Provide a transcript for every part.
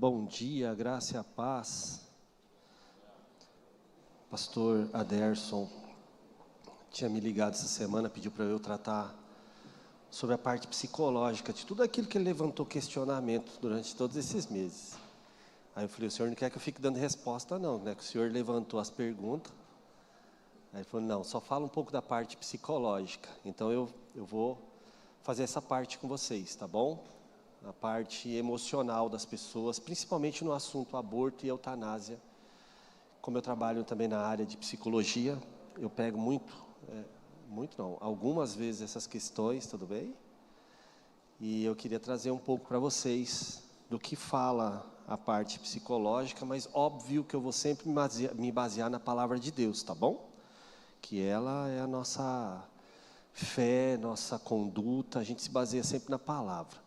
Bom dia, graça e a paz. Pastor Aderson tinha me ligado essa semana, pediu para eu tratar sobre a parte psicológica de tudo aquilo que ele levantou questionamento durante todos esses meses. Aí eu falei, o senhor não quer que eu fique dando resposta não, né? Que o senhor levantou as perguntas. Aí ele falou, não, só fala um pouco da parte psicológica. Então eu vou fazer essa parte com vocês, tá bom? A parte emocional das pessoas, principalmente no assunto aborto e eutanásia. Como eu trabalho também na área de psicologia, eu pego algumas vezes essas questões, tudo bem? E eu queria trazer um pouco para vocês do que fala a parte psicológica, mas óbvio que eu vou sempre me basear na palavra de Deus, tá bom? Que ela é a nossa fé, nossa conduta, a gente se baseia sempre na palavra.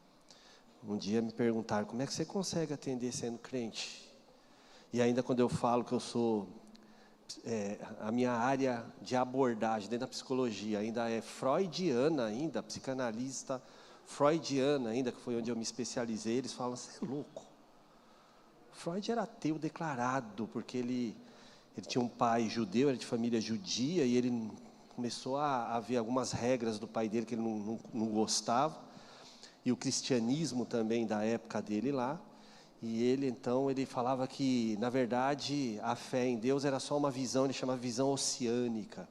Um dia me perguntaram, como é que você consegue atender sendo crente? E ainda quando eu falo que eu sou, a minha área de abordagem dentro da psicologia ainda é freudiana ainda, psicanalista freudiana ainda, que foi onde eu me especializei, eles falam, você é louco. Freud era ateu declarado, porque ele tinha um pai judeu, era de família judia, e ele começou a ver algumas regras do pai dele que ele não gostava, e o cristianismo também da época dele lá, e ele falava que, na verdade, a fé em Deus era só uma visão, ele chamava visão oceânica,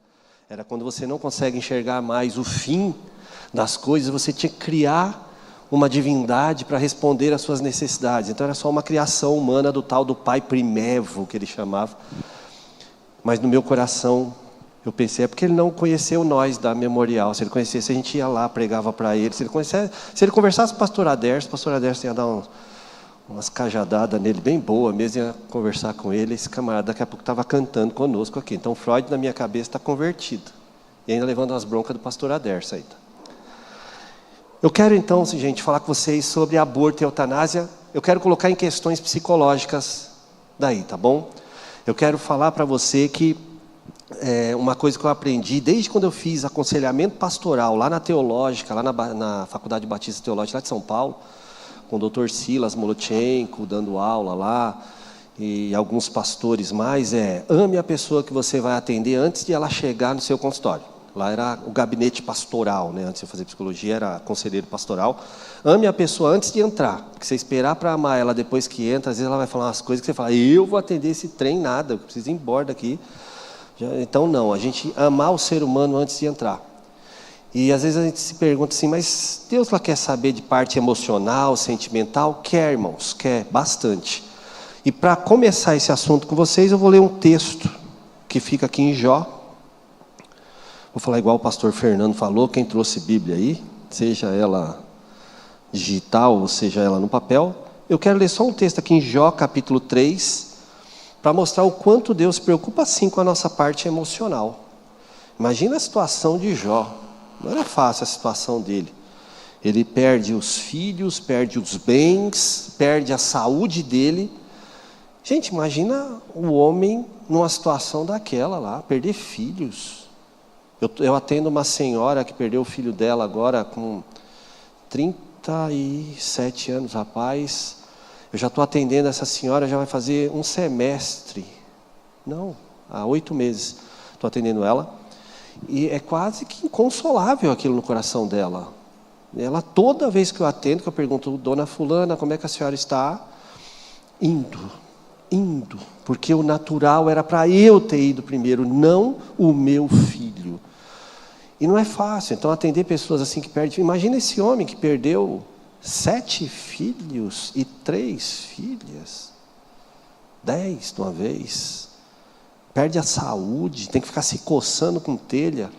era quando você não consegue enxergar mais o fim das coisas, você tinha que criar uma divindade para responder às suas necessidades, então era só uma criação humana do tal do pai primevo, que ele chamava, mas no meu coração, eu pensei, é porque ele não conheceu nós da Memorial. Se ele conhecesse, a gente ia lá, pregava para ele. Se ele conversasse com o pastor Aderson ia dar umas cajadadas nele, bem boa mesmo, ia conversar com ele. Esse camarada daqui a pouco estava cantando conosco aqui. Então, Freud, na minha cabeça, está convertido. E ainda levando umas broncas do pastor Aderson ainda. Eu quero então, gente, falar com vocês sobre aborto e eutanásia. Eu quero colocar em questões psicológicas daí, tá bom? Eu quero falar para você que uma coisa que eu aprendi desde quando eu fiz aconselhamento pastoral lá na Teológica, lá na Faculdade Batista Teológica lá de São Paulo, com o Dr. Silas Molotchenko dando aula lá, e alguns pastores mais, ame a pessoa que você vai atender antes de ela chegar no seu consultório. Lá era o gabinete pastoral, né? Antes de eu fazer psicologia, era conselheiro pastoral. Ame a pessoa antes de entrar, porque você esperar para amar ela depois que entra, às vezes ela vai falar umas coisas que você fala, eu vou atender esse trem nada, eu preciso ir embora daqui. Então não, a gente amar o ser humano antes de entrar. E às vezes a gente se pergunta assim, mas Deus lá quer saber de parte emocional, sentimental? Quer, irmãos, quer bastante. E para começar esse assunto com vocês, eu vou ler um texto que fica aqui em Jó. Vou falar igual o pastor Fernando falou, quem trouxe Bíblia aí, seja ela digital ou seja ela no papel. Eu quero ler só um texto aqui em Jó, capítulo 3, para mostrar o quanto Deus se preocupa sim com a nossa parte emocional. Imagina a situação de Jó, não era fácil a situação dele. Ele perde os filhos, perde os bens, perde a saúde dele. Gente, imagina o homem numa situação daquela lá, perder filhos. Eu atendo uma senhora que perdeu o filho dela agora com 37 anos, rapaz. Eu já estou atendendo essa senhora, já vai fazer um semestre. Não, há 8 meses estou atendendo ela. E é quase que inconsolável aquilo no coração dela. Ela, toda vez que eu atendo, que eu pergunto, dona fulana, como é que a senhora está? Indo. Porque o natural era para eu ter ido primeiro, não o meu filho. E não é fácil, então atender pessoas assim que perdem. Imagina esse homem que perdeu 7 filhos e 3 filhas, 10 de uma vez, perde a saúde, tem que ficar se coçando com telha.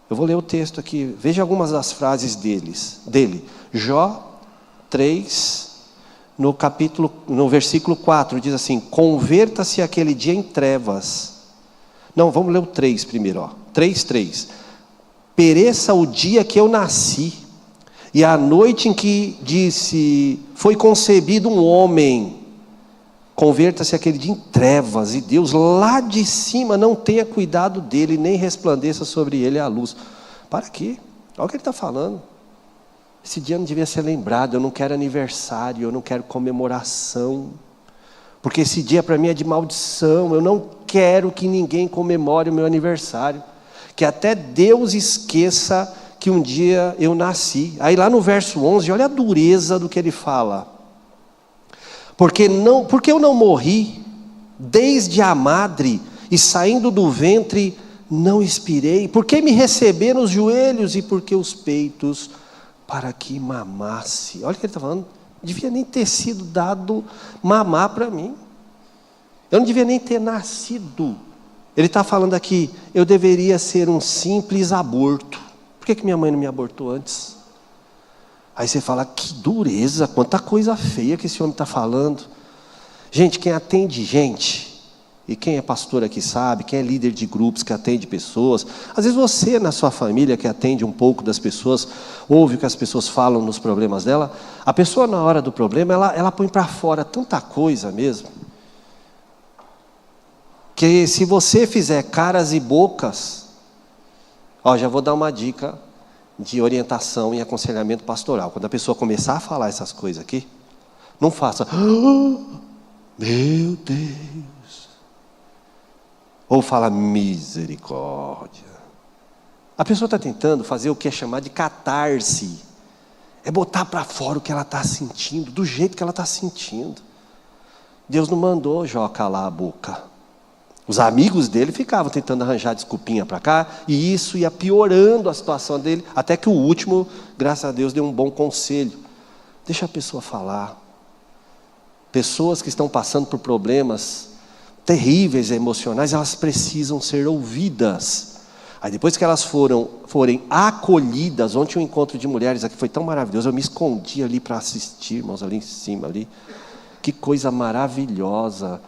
Eu vou ler o texto aqui, veja algumas das frases dele. Jó 3, no versículo 4, diz assim, converta-se aquele dia em trevas. Não, vamos ler o 3 primeiro, 3. Pereça o dia que eu nasci, e a noite em que foi concebido um homem, converta-se aquele dia em trevas, e Deus lá de cima não tenha cuidado dele, nem resplandeça sobre ele a luz. Para quê? Olha o que ele está falando. Esse dia não devia ser lembrado, eu não quero aniversário, eu não quero comemoração. Porque esse dia para mim é de maldição, eu não quero que ninguém comemore o meu aniversário. Que até Deus esqueça que um dia eu nasci. Aí lá no verso 11, olha a dureza do que ele fala. Porque eu não morri, desde a madre, e saindo do ventre não expirei. Porque me receberam os joelhos e porque os peitos, para que mamasse. Olha o que ele está falando. Não devia nem ter sido dado mamar para mim. Eu não devia nem ter nascido. Ele está falando aqui, eu deveria ser um simples aborto. Por que minha mãe não me abortou antes? Aí você fala, que dureza, quanta coisa feia que esse homem está falando. Gente, quem atende gente, e quem é pastor aqui sabe, quem é líder de grupos que atende pessoas, às vezes você na sua família que atende um pouco das pessoas, ouve o que as pessoas falam nos problemas dela, a pessoa na hora do problema, ela põe para fora tanta coisa mesmo, que se você fizer caras e bocas, já vou dar uma dica de orientação e aconselhamento pastoral. Quando a pessoa começar a falar essas coisas aqui, não faça, meu Deus, ou fala misericórdia. A pessoa está tentando fazer o que é chamar de catarse, é botar para fora o que ela está sentindo, do jeito que ela está sentindo. Deus não mandou Jó calar a boca. Os amigos dele ficavam tentando arranjar desculpinha para cá, e isso ia piorando a situação dele, até que o último, graças a Deus, deu um bom conselho. Deixa a pessoa falar. Pessoas que estão passando por problemas terríveis emocionais, elas precisam ser ouvidas. Aí depois que elas forem acolhidas, ontem um encontro de mulheres aqui foi tão maravilhoso, eu me escondi ali para assistir, irmãos, ali em cima, ali. Que coisa maravilhosa.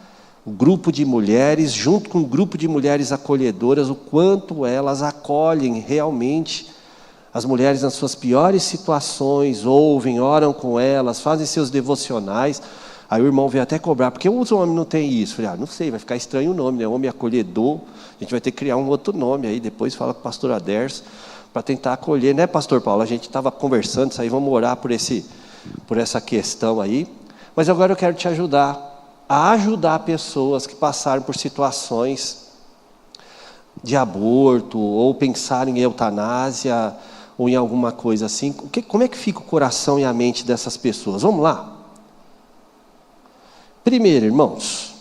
O grupo de mulheres, junto com o grupo de mulheres acolhedoras, o quanto elas acolhem realmente as mulheres nas suas piores situações, ouvem, oram com elas, fazem seus devocionais. Aí o irmão veio até cobrar, porque os homens não têm isso. Eu falei, não sei, vai ficar estranho o nome, né? Homem acolhedor, a gente vai ter que criar um outro nome aí, depois fala com o pastor Aderso, para tentar acolher, né, pastor Paulo? A gente estava conversando, isso aí, vamos orar por essa questão aí. Mas agora eu quero te ajudar a ajudar pessoas que passaram por situações de aborto, ou pensaram em eutanásia, ou em alguma coisa assim. Como é que fica o coração e a mente dessas pessoas? Vamos lá? Primeiro, irmãos,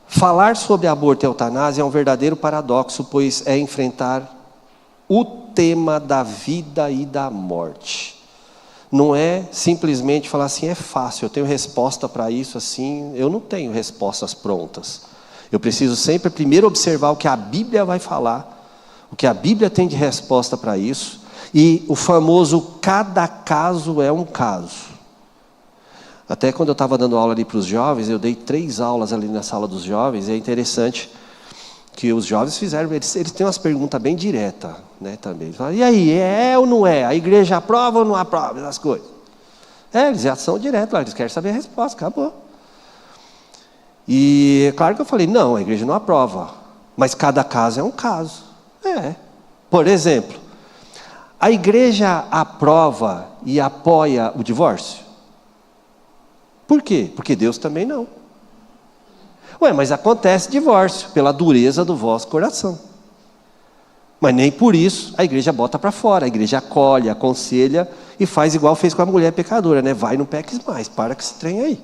falar sobre aborto e eutanásia é um verdadeiro paradoxo, pois é enfrentar o tema da vida e da morte. Não é simplesmente falar assim, é fácil, eu tenho resposta para isso, assim, eu não tenho respostas prontas. Eu preciso sempre primeiro observar o que a Bíblia vai falar, o que a Bíblia tem de resposta para isso, e o famoso cada caso é um caso. Até quando eu estava dando aula ali para os jovens, eu dei 3 aulas ali na sala dos jovens, e é interessante que os jovens fizeram, eles têm umas perguntas bem diretas, né, também. Eles falam, e aí, é ou não é? A igreja aprova ou não aprova essas coisas? Eles já são diretos, eles querem saber a resposta, acabou. E é claro que eu falei, não, a igreja não aprova, mas cada caso é um caso. Por exemplo, a igreja aprova e apoia o divórcio? Por quê? Porque Deus também não. Mas acontece divórcio, pela dureza do vosso coração. Mas nem por isso a igreja bota para fora, a igreja acolhe, aconselha e faz igual fez com a mulher pecadora, né? Vai, não peques mais, para com esse trem aí.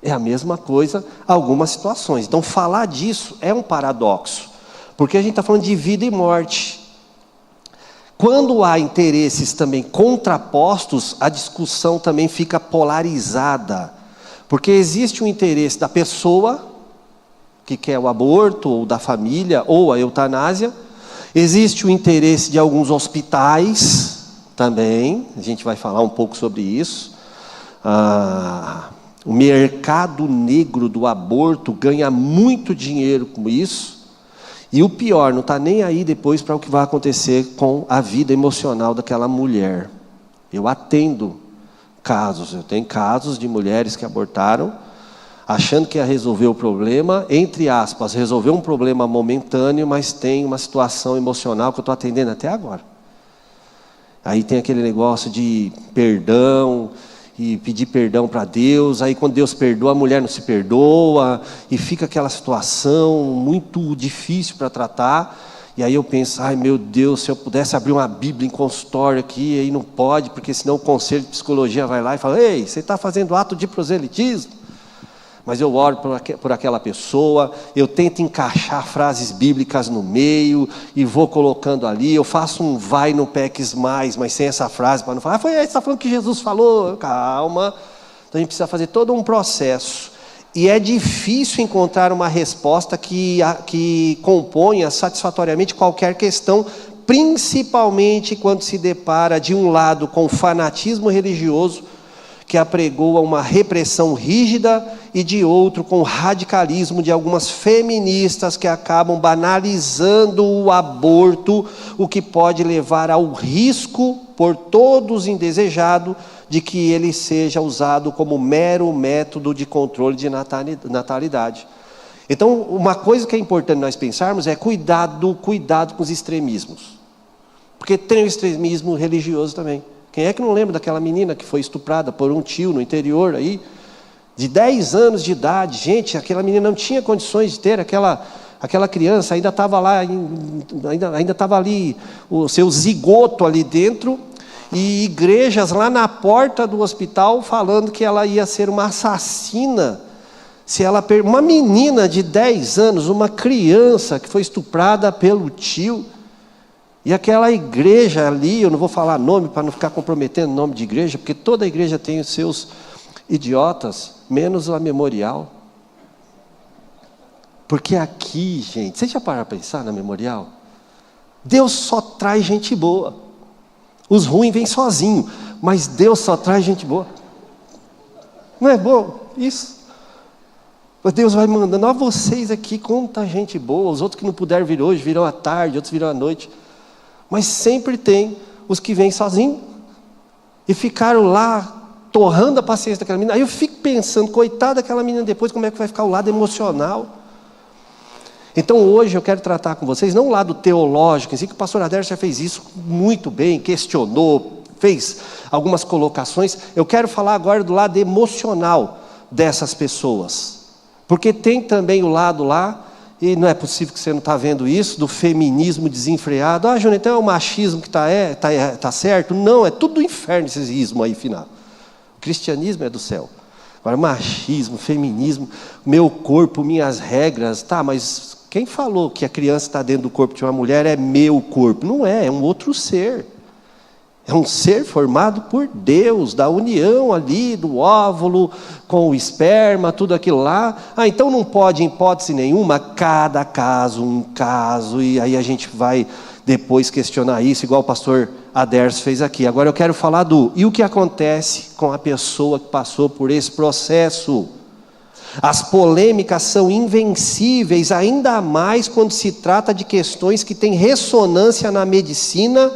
É a mesma coisa, algumas situações. Então falar disso é um paradoxo, porque a gente está falando de vida e morte. Quando há interesses também contrapostos, a discussão também fica polarizada. Porque existe um interesse da pessoa, que quer o aborto, ou da família, ou a eutanásia. Existe o interesse de alguns hospitais também, a gente vai falar um pouco sobre isso. O mercado negro do aborto ganha muito dinheiro com isso. E o pior, não está nem aí depois para o que vai acontecer com a vida emocional daquela mulher. Eu atendo casos, eu tenho casos de mulheres que abortaram, achando que ia resolver o problema, entre aspas, resolver um problema momentâneo, mas tem uma situação emocional que eu estou atendendo até agora. Aí tem aquele negócio de perdão, e pedir perdão para Deus. Aí quando Deus perdoa, a mulher não se perdoa, e fica aquela situação muito difícil para tratar. E aí eu penso, ai meu Deus, se eu pudesse abrir uma Bíblia em consultório aqui, aí não pode, porque senão o conselho de psicologia vai lá e fala, ei, você está fazendo ato de proselitismo. Mas eu oro por aquela pessoa, eu tento encaixar frases bíblicas no meio, e vou colocando ali, eu faço um vai no peques mais, mas sem essa frase, para não falar, foi aí, você está falando que Jesus falou, calma. Então a gente precisa fazer todo um processo, e é difícil encontrar uma resposta que componha satisfatoriamente qualquer questão, principalmente quando se depara de um lado com fanatismo religioso, que apregoa uma repressão rígida, e de outro com o radicalismo de algumas feministas que acabam banalizando o aborto, o que pode levar ao risco, por todos indesejado, de que ele seja usado como mero método de controle de natalidade. Então, uma coisa que é importante nós pensarmos é cuidado com os extremismos, porque tem o extremismo religioso também. Quem é que não lembra daquela menina que foi estuprada por um tio no interior aí, de 10 anos de idade? Gente, aquela menina não tinha condições de ter aquela criança, ainda estava lá, ainda estava ali o seu zigoto ali dentro, e igrejas lá na porta do hospital falando que ela ia ser uma assassina, se ela uma menina de 10 anos, uma criança que foi estuprada pelo tio. E aquela igreja ali, eu não vou falar nome para não ficar comprometendo o nome de igreja, porque toda igreja tem os seus idiotas, menos a Memorial. Porque aqui, gente, vocês já pararam para pensar na Memorial? Deus só traz gente boa. Os ruins vêm sozinhos, mas Deus só traz gente boa. Não é bom isso? Mas Deus vai mandando, ó, vocês aqui, quanta gente boa. Os outros que não puderam vir hoje, virão à tarde, outros virão à noite. Mas sempre tem os que vêm sozinhos e ficaram lá torrando a paciência daquela menina. Aí eu fico pensando, coitada daquela menina depois, como é que vai ficar o lado emocional. Então hoje eu quero tratar com vocês, não o lado teológico, em si, que o pastor Adércio já fez isso muito bem, questionou, fez algumas colocações. Eu quero falar agora do lado emocional dessas pessoas, porque tem também o lado lá, e não é possível que você não está vendo isso, do feminismo desenfreado. Ah, Júnior, então é o machismo que está certo? Não, é tudo do inferno esse ismo aí final. O cristianismo é do céu. Agora, machismo, feminismo, meu corpo, minhas regras, tá, mas quem falou que a criança está dentro do corpo de uma mulher é meu corpo? Não é, é um outro ser. É um ser formado por Deus, da união ali, do óvulo com o esperma, tudo aquilo lá. Ah, então não pode, em hipótese nenhuma, cada caso, um caso, e aí a gente vai depois questionar isso, igual o pastor Adércio fez aqui. Agora eu quero falar e o que acontece com a pessoa que passou por esse processo? As polêmicas são invencíveis, ainda mais quando se trata de questões que têm ressonância na medicina,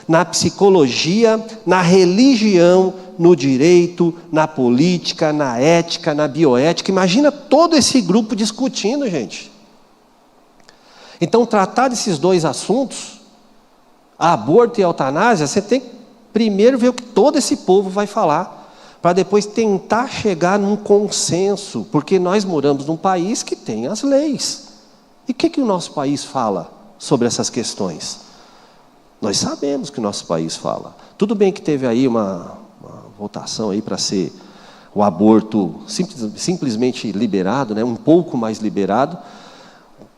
na psicologia, na religião, no direito, na política, na ética, na bioética. Imagina todo esse grupo discutindo, gente. Então, tratar desses dois assuntos, aborto e eutanásia, você tem que primeiro ver o que todo esse povo vai falar, para depois tentar chegar num consenso, porque nós moramos num país que tem as leis. E o que o nosso país fala sobre essas questões? Nós sabemos que o nosso país fala. Tudo bem que teve aí uma votação aí para ser o aborto simplesmente liberado, né? Um pouco mais liberado,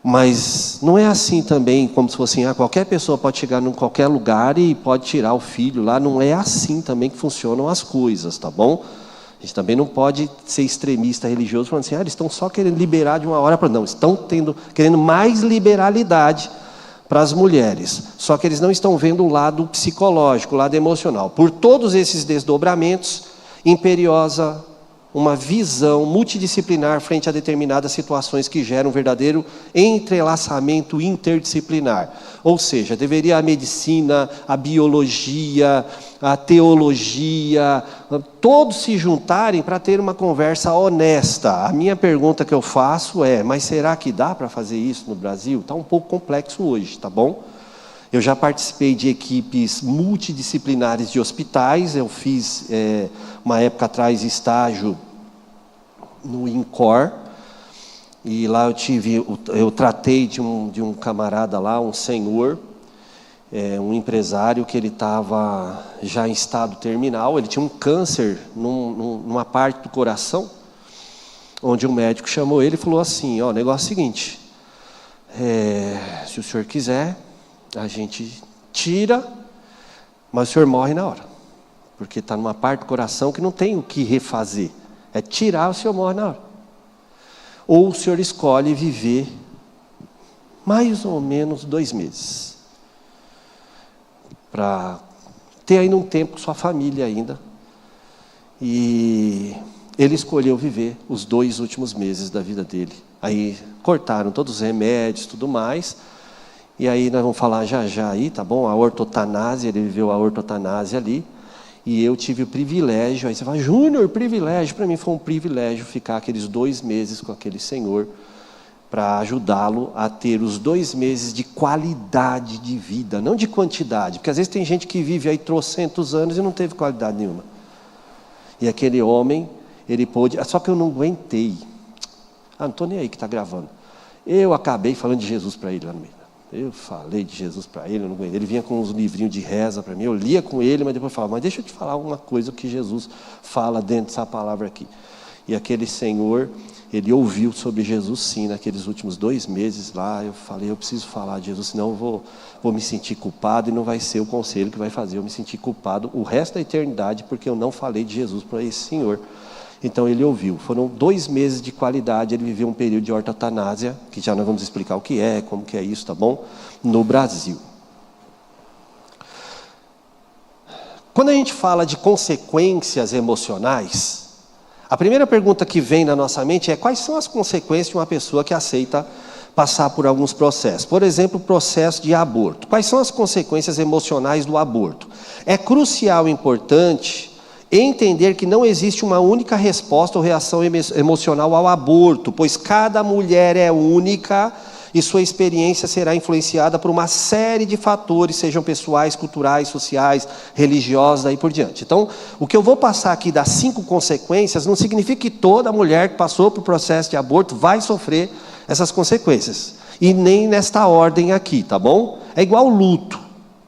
mas não é assim também, como se fosse assim, qualquer pessoa pode chegar em qualquer lugar e pode tirar o filho lá. Não é assim também que funcionam as coisas, tá bom? A gente também não pode ser extremista religioso, falando assim, eles estão só querendo liberar de uma hora para outra. Não, estão querendo mais liberalidade para as mulheres, só que eles não estão vendo o lado psicológico, o lado emocional. Por todos esses desdobramentos, imperiosa uma visão multidisciplinar frente a determinadas situações que geram um verdadeiro entrelaçamento interdisciplinar. Ou seja, deveria a medicina, a biologia, a teologia, todos se juntarem para ter uma conversa honesta. A minha pergunta que eu faço é, mas será que dá para fazer isso no Brasil? Está um pouco complexo hoje, tá bom? Eu já participei de equipes multidisciplinares de hospitais. Eu fiz, uma época atrás, estágio no INCOR. E lá eu tratei de um camarada lá, um senhor, um empresário que ele estava já em estado terminal. Ele tinha um câncer numa parte do coração, onde o médico chamou ele e falou assim: ó, o negócio é o seguinte, se o senhor quiser, a gente tira, mas o senhor morre na hora, porque está numa parte do coração que não tem o que refazer. É tirar, o senhor morre na hora. Ou o senhor escolhe viver mais ou menos 2 meses, para ter ainda um tempo com sua família ainda. E ele escolheu viver os 2 últimos meses da vida dele. Aí cortaram todos os remédios, tudo mais. E aí nós vamos falar já aí, tá bom? A ortotanásia, ele viveu a ortotanásia ali. E eu tive o privilégio, aí você fala, Júnior, privilégio. Para mim foi um privilégio ficar aqueles 2 meses com aquele senhor, para ajudá-lo a ter os 2 meses de qualidade de vida, não de quantidade, porque às vezes tem gente que vive aí trocentos anos e não teve qualidade nenhuma. E aquele homem, ele pôde, só que eu não aguentei. Não estou nem aí que está gravando. Eu acabei falando de Jesus para ele lá no meio. Eu falei de Jesus para ele, eu não aguentei. Ele vinha com uns livrinhos de reza para mim, eu lia com ele, mas depois falava, mas deixa eu te falar uma coisa que Jesus fala dentro dessa palavra aqui. E aquele senhor, ele ouviu sobre Jesus sim, naqueles últimos 2 meses lá. Eu falei, eu preciso falar de Jesus, senão eu vou me sentir culpado, e não vai ser o conselho que vai fazer eu me sentir culpado o resto da eternidade, porque eu não falei de Jesus para esse senhor. Então ele ouviu, foram 2 meses de qualidade. Ele viveu um período de ortotanásia, que já nós vamos explicar o que é, como que é isso, tá bom? No Brasil. Quando a gente fala de consequências emocionais, a primeira pergunta que vem na nossa mente é: quais são as consequências de uma pessoa que aceita passar por alguns processos? Por exemplo, o processo de aborto. Quais são as consequências emocionais do aborto? É crucial e importante entender que não existe uma única resposta ou reação emocional ao aborto, pois cada mulher é única e sua experiência será influenciada por uma série de fatores, sejam pessoais, culturais, sociais, religiosos, daí por diante. Então, o que eu vou passar aqui das 5 consequências não significa que toda mulher que passou por processo de aborto vai sofrer essas consequências, e nem nesta ordem aqui, tá bom? É igual o luto.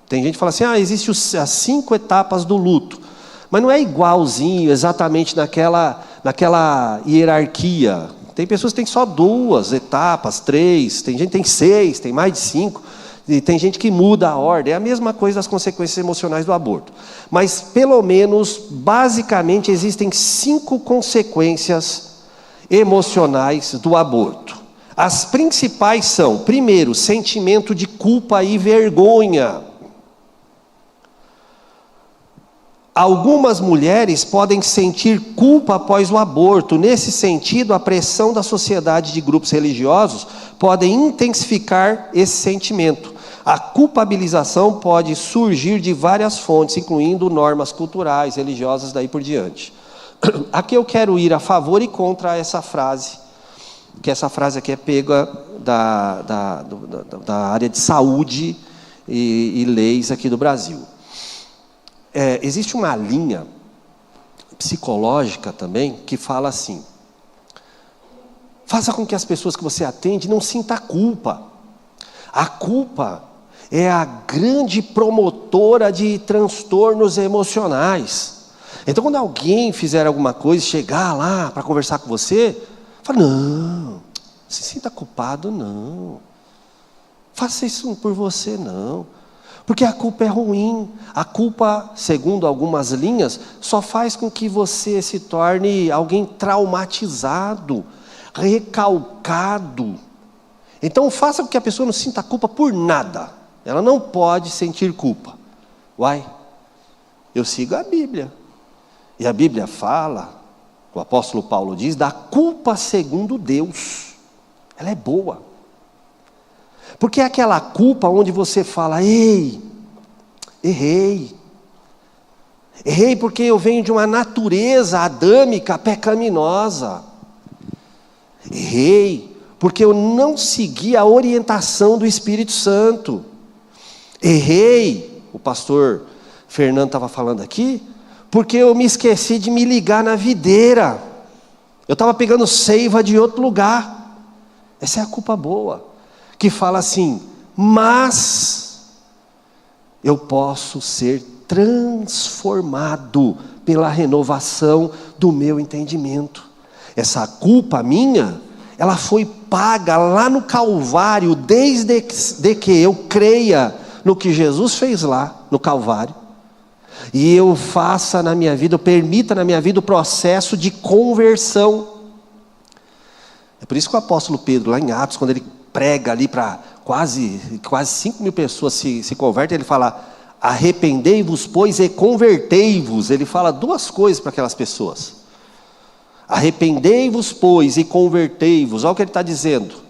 Tem gente que fala assim, existem as 5 etapas do luto. Mas não é igualzinho, exatamente naquela hierarquia. Tem pessoas que têm só 2 etapas, 3, tem gente que tem 6, tem mais de 5, e tem gente que muda a ordem. É a mesma coisa das consequências emocionais do aborto. Mas, pelo menos, basicamente, existem 5 consequências emocionais do aborto. As principais são, primeiro, sentimento de culpa e vergonha. Algumas mulheres podem sentir culpa após o aborto. Nesse sentido, a pressão da sociedade de grupos religiosos pode intensificar esse sentimento. A culpabilização pode surgir de várias fontes, incluindo normas culturais, religiosas, daí por diante. Aqui eu quero ir a favor e contra essa frase, que essa frase aqui é pega da área de saúde e leis aqui do Brasil. Existe uma linha psicológica também que fala assim: faça com que as pessoas que você atende não sintam culpa. A culpa é a grande promotora de transtornos emocionais. Então, quando alguém fizer alguma coisa, chegar lá para conversar com você, fala, não se sinta culpado, não. Faça isso por você, não. Porque a culpa é ruim. A culpa, segundo algumas linhas, só faz com que você se torne alguém traumatizado, recalcado. Então faça com que a pessoa não sinta culpa por nada. Ela não pode sentir culpa. Eu sigo a Bíblia. E a Bíblia fala, o apóstolo Paulo diz, da culpa segundo Deus. Ela é boa. Porque é aquela culpa onde você fala, errei porque eu venho de uma natureza adâmica pecaminosa. Errei porque eu não segui a orientação do Espírito Santo. Errei, o pastor Fernando estava falando aqui, porque eu me esqueci de me ligar na videira. Eu estava pegando seiva de outro lugar. Essa é a culpa boa, que fala assim: mas eu posso ser transformado pela renovação do meu entendimento. Essa culpa minha, ela foi paga lá no Calvário, desde que eu creia no que Jesus fez lá no Calvário, e eu faça na minha vida, eu permita na minha vida o processo de conversão. É por isso que o apóstolo Pedro, lá em Atos, quando ele prega ali para quase 5.000 pessoas se convertem, ele fala: arrependei-vos, pois, e convertei-vos. Ele fala duas coisas para aquelas pessoas: arrependei-vos, pois, e convertei-vos. Olha o que ele está dizendo.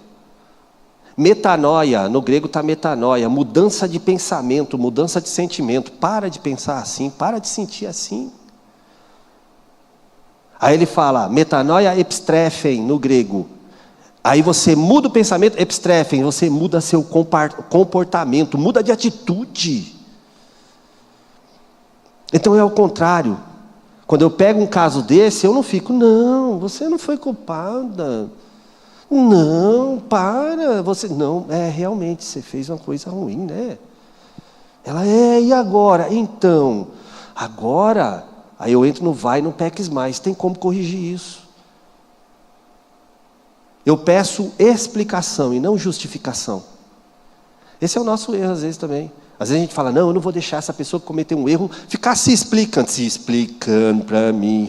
Metanoia, no grego está metanoia, mudança de pensamento, mudança de sentimento. Para de pensar assim, para de sentir assim. Aí ele fala, metanoia epistrefen, no grego. Aí você muda o pensamento, epistrefen, você muda seu comportamento, muda de atitude. Então é o contrário. Quando eu pego um caso desse, eu não fico: não, você não foi culpada. Não, para, você não, realmente você fez uma coisa ruim, né? Ela e agora? Então, agora, aí eu entro no vai, não peques mais, tem como corrigir isso. Eu peço explicação e não justificação. Esse é o nosso erro às vezes também. Às vezes a gente fala: não, eu não vou deixar essa pessoa que cometeu um erro ficar se explicando para mim.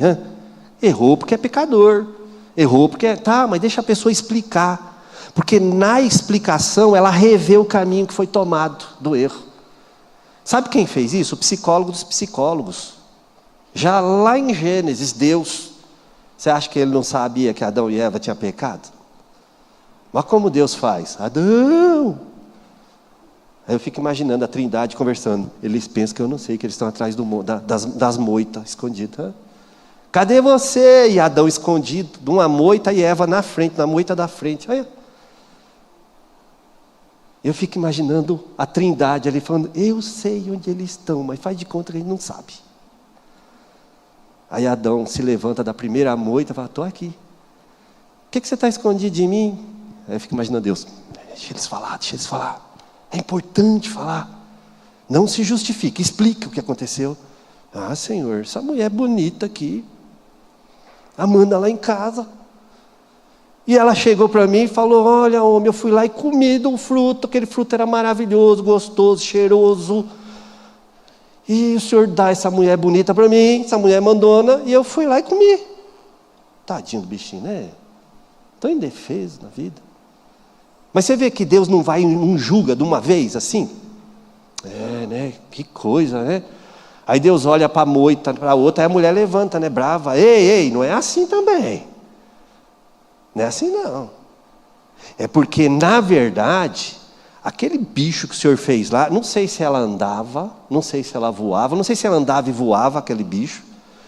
Errou porque é pecador. Errou porque mas deixa a pessoa explicar. Porque na explicação ela revê o caminho que foi tomado do erro. Sabe quem fez isso? O psicólogo dos psicólogos. Já lá em Gênesis, Deus. Você acha que ele não sabia que Adão e Eva tinham pecado? Mas como Deus faz? Adão! Aí eu fico imaginando a Trindade conversando. Eles pensam que eu não sei, que eles estão atrás das moitas, escondidas. Cadê você? E Adão escondido, de uma moita, e Eva na frente, na moita da frente. Olha. Eu fico imaginando a Trindade ali falando: eu sei onde eles estão, mas faz de conta que ele não sabe. Aí Adão se levanta da primeira moita e fala: estou aqui. O que você está escondido de mim? Aí eu fico imaginando Deus: deixa eles falar. É importante falar. Não se justifique, explique o que aconteceu. Ah, Senhor, essa mulher bonita aqui, Amanda lá em casa. E ela chegou para mim e falou: olha, homem, eu fui lá e comi um fruto. Aquele fruto era maravilhoso, gostoso, cheiroso. E o Senhor dá essa mulher bonita para mim, essa mulher mandona, e eu fui lá e comi. Tadinho do bichinho, né? Tão indefeso na vida. Mas você vê que Deus não vai e não julga de uma vez assim? Né? Que coisa, né? Aí Deus olha para a moita, para a outra, aí a mulher levanta, né? Brava. Ei, não é assim também. Não é assim não. É porque, na verdade, aquele bicho que o Senhor fez lá, não sei se ela andava, não sei se ela voava, não sei se ela andava e voava, aquele bicho.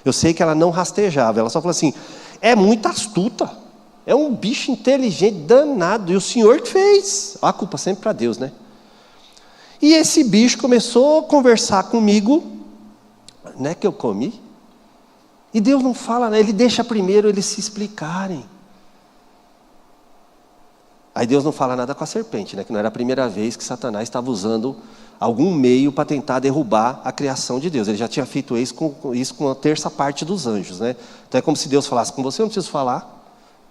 Eu sei que ela não rastejava, ela só falou assim: é muito astuta. É um bicho inteligente, danado, e o Senhor que fez. A culpa sempre para Deus, né? E esse bicho começou a conversar comigo, né, que eu comi. E Deus não fala, né? Ele deixa primeiro eles se explicarem. Aí Deus não fala nada com a serpente, né? Que não era a primeira vez que Satanás estava usando algum meio para tentar derrubar a criação de Deus. Ele já tinha feito isso com a terça parte dos anjos, né? Então é como se Deus falasse: com você eu não preciso falar.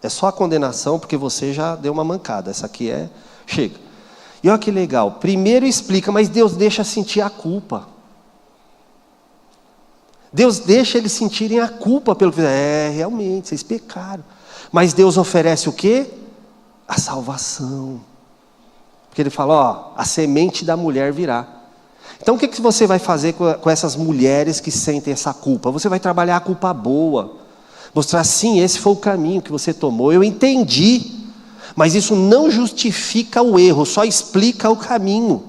É só a condenação, porque você já deu uma mancada. Essa aqui chega. E olha que legal. Primeiro explica, mas Deus deixa sentir a culpa. Deus deixa eles sentirem a culpa pelo que fizeram. Realmente, vocês pecaram. Mas Deus oferece o quê? A salvação. Porque Ele fala: a semente da mulher virá. Então o que você vai fazer com essas mulheres que sentem essa culpa? Você vai trabalhar a culpa boa. Mostrar: sim, esse foi o caminho que você tomou, eu entendi, mas isso não justifica o erro, só explica o caminho.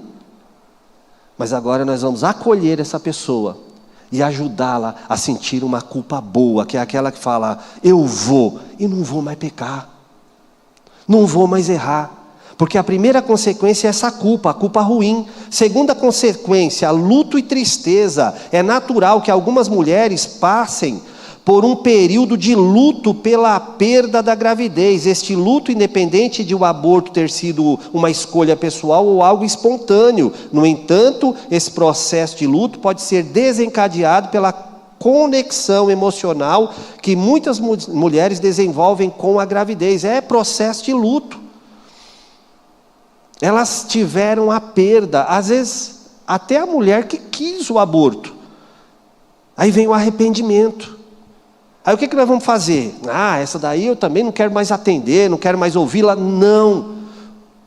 Mas agora nós vamos acolher essa pessoa e ajudá-la a sentir uma culpa boa, que é aquela que fala: eu vou e não vou mais pecar, não vou mais errar, Porque a primeira consequência é essa culpa, a culpa ruim. Segunda consequência, luto e tristeza. É natural que algumas mulheres passem por um período de luto pela perda da gravidez. Este luto, independente de o aborto ter sido uma escolha pessoal ou algo espontâneo. No entanto, esse processo de luto pode ser desencadeado pela conexão emocional que muitas mulheres desenvolvem com a gravidez. É processo de luto. Elas tiveram a perda, às vezes até a mulher que quis o aborto. Aí vem o arrependimento. Aí o que nós vamos fazer? Essa daí eu também não quero mais atender, não quero mais ouvi-la. Não.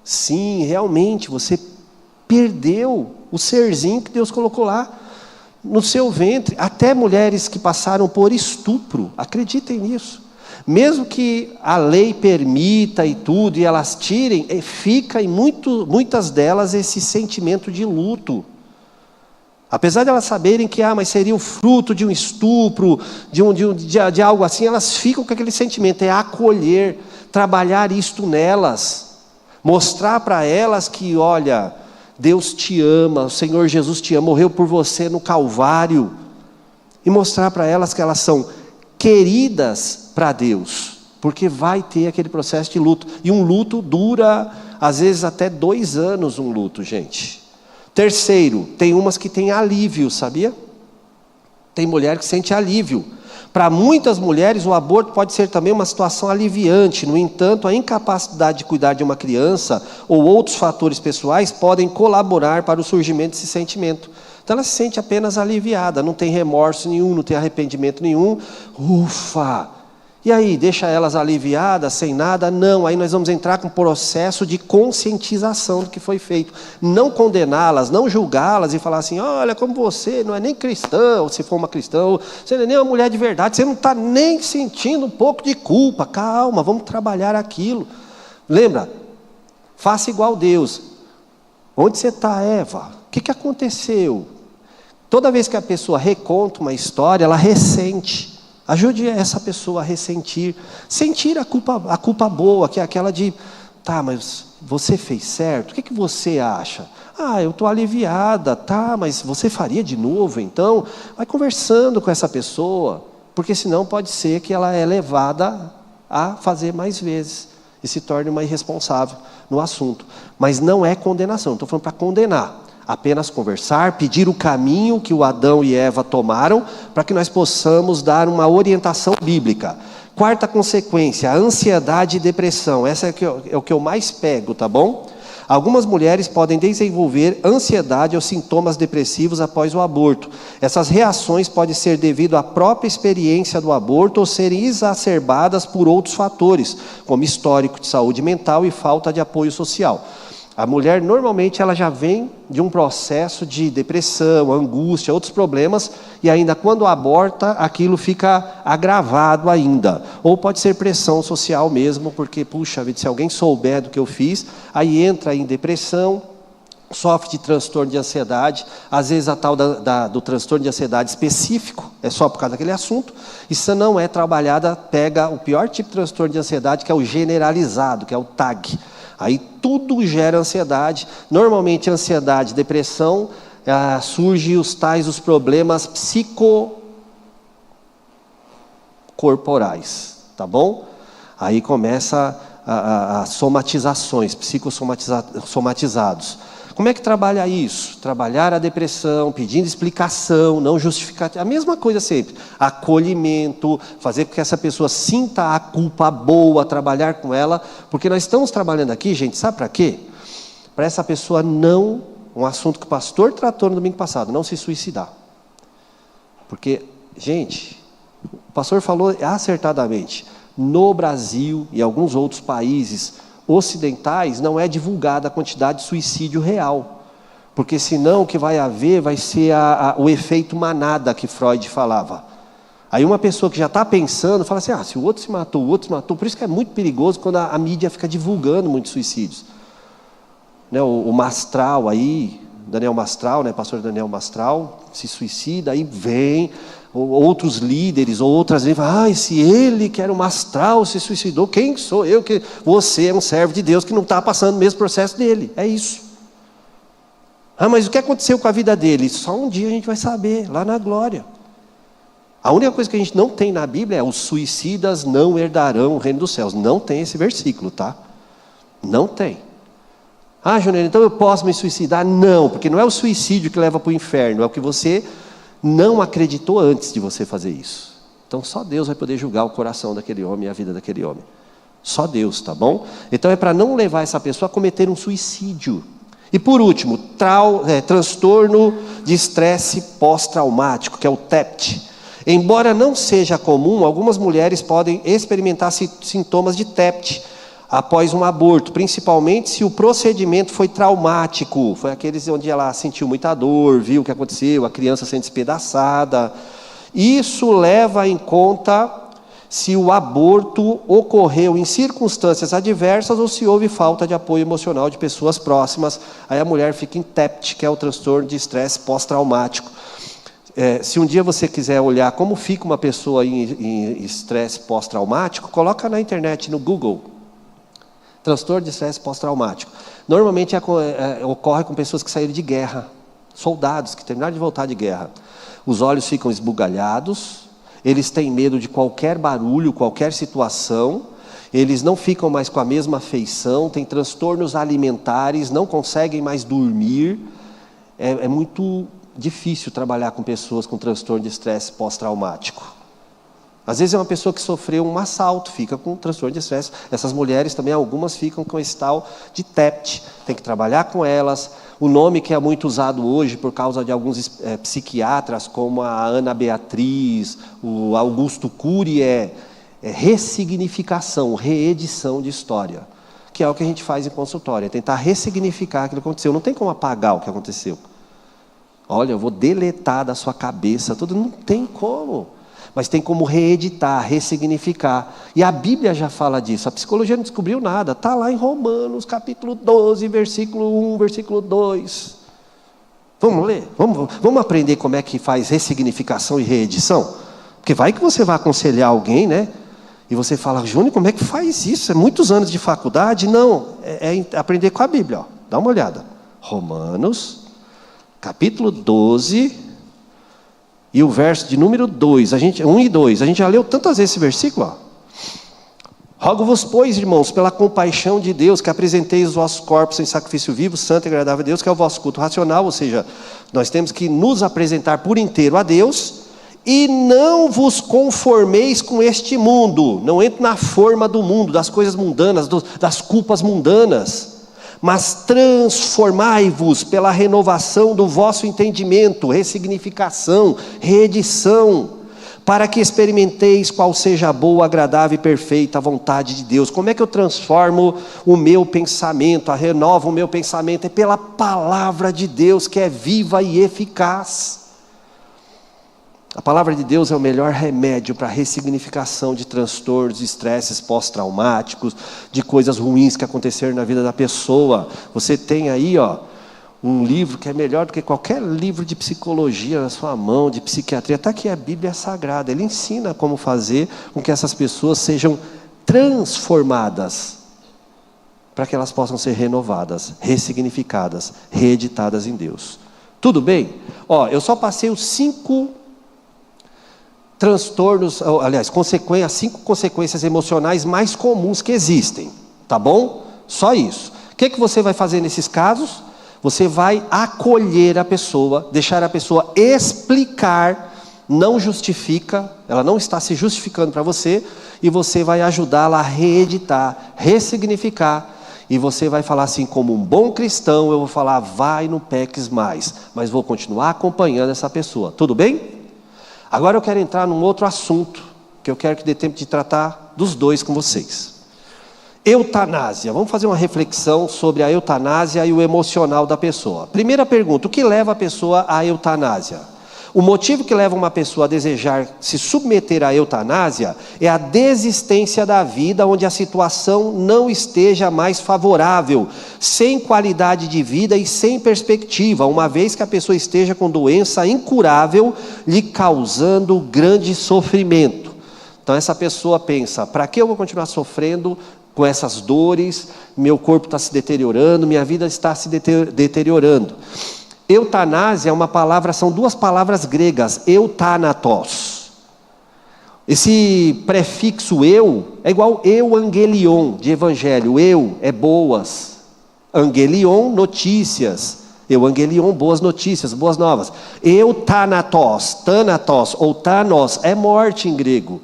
Sim, realmente, você perdeu o serzinho que Deus colocou lá no seu ventre. Até mulheres que passaram por estupro, acreditem nisso. Mesmo que a lei permita e tudo, e elas tirem, fica em muitas delas esse sentimento de luto. Apesar de elas saberem que mas seria o fruto de um estupro, de algo assim, elas ficam com aquele sentimento. É acolher, trabalhar isto nelas, mostrar para elas que, olha, Deus te ama, o Senhor Jesus te ama, morreu por você no Calvário, e mostrar para elas que elas são queridas para Deus, porque vai ter aquele processo de luto, e um luto dura, às vezes até 2 anos, um luto, gente. Terceiro, tem umas que têm alívio, sabia? Tem mulher que sente alívio. Para muitas mulheres, o aborto pode ser também uma situação aliviante. No entanto, a incapacidade de cuidar de uma criança ou outros fatores pessoais podem colaborar para o surgimento desse sentimento. Então ela se sente apenas aliviada, não tem remorso nenhum, não tem arrependimento nenhum. Ufa! E aí, deixa elas aliviadas, sem nada? Não, aí nós vamos entrar com um processo de conscientização do que foi feito. Não condená-las, não julgá-las e falar assim, olha, como você não é nem cristão, se for uma cristã, você não é nem uma mulher de verdade, você não está nem sentindo um pouco de culpa. Calma, vamos trabalhar aquilo. Lembra? Faça igual Deus. Onde você está, Eva? O que aconteceu? Toda vez que a pessoa reconta uma história, ela ressente. Ajude essa pessoa a ressentir, sentir a culpa boa, que é aquela de, mas você fez certo, o que você acha? Eu estou aliviada, mas você faria de novo então? Vai conversando com essa pessoa, porque senão pode ser que ela é levada a fazer mais vezes, e se torne uma irresponsável no assunto. Mas não é condenação, não estou falando para condenar. Apenas conversar, pedir o caminho que o Adão e Eva tomaram, para que nós possamos dar uma orientação bíblica. Quarta consequência, ansiedade e depressão. Essa é o que eu mais pego, tá bom? Algumas mulheres podem desenvolver ansiedade ou sintomas depressivos após o aborto. Essas reações podem ser devido à própria experiência do aborto ou serem exacerbadas por outros fatores, como histórico de saúde mental e falta de apoio social. A mulher, normalmente, ela já vem de um processo de depressão, angústia, outros problemas, e ainda quando aborta, aquilo fica agravado ainda. Ou pode ser pressão social mesmo, porque, puxa vida, se alguém souber do que eu fiz, aí entra em depressão, sofre de transtorno de ansiedade, às vezes a tal do transtorno de ansiedade específico, é só por causa daquele assunto, e se não é trabalhada, pega o pior tipo de transtorno de ansiedade, que é o generalizado, que é o TAG. Aí tudo gera ansiedade, normalmente ansiedade, depressão, surgem os problemas psicocorporais, tá bom? Aí começa as somatizações, psicossomatizados. Como é que trabalha isso? Trabalhar a depressão, pedindo explicação, não justificar, a mesma coisa sempre. Acolhimento, fazer com que essa pessoa sinta a culpa boa, trabalhar com ela, porque nós estamos trabalhando aqui, gente, sabe para quê? Para essa pessoa não, um assunto que o pastor tratou no domingo passado, não se suicidar. Porque, gente, o pastor falou acertadamente, no Brasil e alguns outros países ocidentais não é divulgada a quantidade de suicídio real, porque senão o que vai haver vai ser o efeito manada que Freud falava. Aí uma pessoa que já está pensando, fala assim, se o outro se matou, por isso que é muito perigoso quando a mídia fica divulgando muitos suicídios. Né, o Mastral aí, Daniel Mastral, né, pastor Daniel Mastral, se suicida, aí vem ou outros líderes, ou outras vezes, se ele que era um astral se suicidou, quem sou eu? Que você é um servo de Deus que não está passando o mesmo processo dele, é isso. Mas o que aconteceu com a vida dele? Só um dia a gente vai saber, lá na glória. A única coisa que a gente não tem na Bíblia é os suicidas não herdarão o reino dos céus. Não tem esse versículo, tá? Não tem. Júnior, então eu posso me suicidar? Não, porque não é o suicídio que leva para o inferno, é o que você não acreditou antes de você fazer isso. Então só Deus vai poder julgar o coração daquele homem e a vida daquele homem. Só Deus, tá bom? Então é para não levar essa pessoa a cometer um suicídio. E por último, transtorno de estresse pós-traumático, que é o TEPT. Embora não seja comum, algumas mulheres podem experimentar sintomas de TEPT após um aborto, principalmente se o procedimento foi traumático, foi aqueles onde ela sentiu muita dor, viu o que aconteceu, a criança sendo despedaçada. Isso leva em conta se o aborto ocorreu em circunstâncias adversas ou se houve falta de apoio emocional de pessoas próximas. Aí a mulher fica em TEPT, que é o transtorno de estresse pós-traumático. Se um dia você quiser olhar como fica uma pessoa em estresse pós-traumático, coloca na internet, no Google. Transtorno de estresse pós-traumático. Normalmente ocorre com pessoas que saíram de guerra, soldados que terminaram de voltar de guerra. Os olhos ficam esbugalhados, eles têm medo de qualquer barulho, qualquer situação, eles não ficam mais com a mesma afeição, têm transtornos alimentares, não conseguem mais dormir. É muito difícil trabalhar com pessoas com transtorno de estresse pós-traumático. Às vezes é uma pessoa que sofreu um assalto, fica com transtorno de estresse. Essas mulheres também, algumas ficam com esse tal de TEPT. Tem que trabalhar com elas. O nome que é muito usado hoje por causa de alguns psiquiatras, como a Ana Beatriz, o Augusto Cury, é ressignificação, reedição de história. Que é o que a gente faz em consultório, é tentar ressignificar aquilo que aconteceu. Não tem como apagar o que aconteceu. Olha, eu vou deletar da sua cabeça tudo. Não tem como. Mas tem como reeditar, ressignificar. E a Bíblia já fala disso. A psicologia não descobriu nada. Está lá em Romanos, capítulo 12, versículo 1, versículo 2. Vamos ler? Vamos aprender como é que faz ressignificação e reedição? Porque vai que você vai aconselhar alguém, né? E você fala, Júnior, como é que faz isso? É muitos anos de faculdade? Não, é aprender com a Bíblia. Ó. Dá uma olhada. Romanos, capítulo 12... E o verso de número 2, 1 e 2, a gente já leu tantas vezes esse versículo. Rogo-vos, pois, irmãos, pela compaixão de Deus, que apresenteis os vossos corpos em sacrifício vivo, santo e agradável a Deus, que é o vosso culto racional, ou seja, nós temos que nos apresentar por inteiro a Deus, e não vos conformeis com este mundo, não entre na forma do mundo, das coisas mundanas, das culpas mundanas, mas transformai-vos pela renovação do vosso entendimento, ressignificação, reedição, para que experimenteis qual seja a boa, agradável e perfeita vontade de Deus. Como é que eu transformo o meu pensamento, renovo o meu pensamento? É pela palavra de Deus, que é viva e eficaz. A palavra de Deus é o melhor remédio para a ressignificação de transtornos, estresses pós-traumáticos, de coisas ruins que aconteceram na vida da pessoa. Você tem aí, um livro que é melhor do que qualquer livro de psicologia na sua mão, de psiquiatria. Está aqui a Bíblia Sagrada. Ele ensina como fazer com que essas pessoas sejam transformadas, para que elas possam ser renovadas, ressignificadas, reeditadas em Deus. Tudo bem? Eu só passei os 5 transtornos, aliás, 5 consequências emocionais mais comuns que existem, tá bom? Só isso. O que você vai fazer nesses casos? Você vai acolher a pessoa, deixar a pessoa explicar, não justifica, ela não está se justificando para você, e você vai ajudá-la a reeditar, ressignificar, e você vai falar assim, como um bom cristão, eu vou falar, vai, não peques mais, mas vou continuar acompanhando essa pessoa, tudo bem? Agora eu quero entrar num outro assunto, que eu quero que dê tempo de tratar dos dois com vocês. Eutanásia. Vamos fazer uma reflexão sobre a eutanásia e o emocional da pessoa. Primeira pergunta, o que leva a pessoa à eutanásia? O motivo que leva uma pessoa a desejar se submeter à eutanásia é a desistência da vida onde a situação não esteja mais favorável, sem qualidade de vida e sem perspectiva, uma vez que a pessoa esteja com doença incurável, lhe causando grande sofrimento. Então essa pessoa pensa, para que eu vou continuar sofrendo com essas dores? Meu corpo está se deteriorando, minha vida está se deteriorando. Eutanásia é uma palavra, são duas palavras gregas, eutanatos. Esse prefixo eu é igual euangelion, de evangelho. Eu é boas, angelion, notícias. Euangelion, boas notícias, boas novas. Eutanatos, thanatos ou thanos é morte em grego.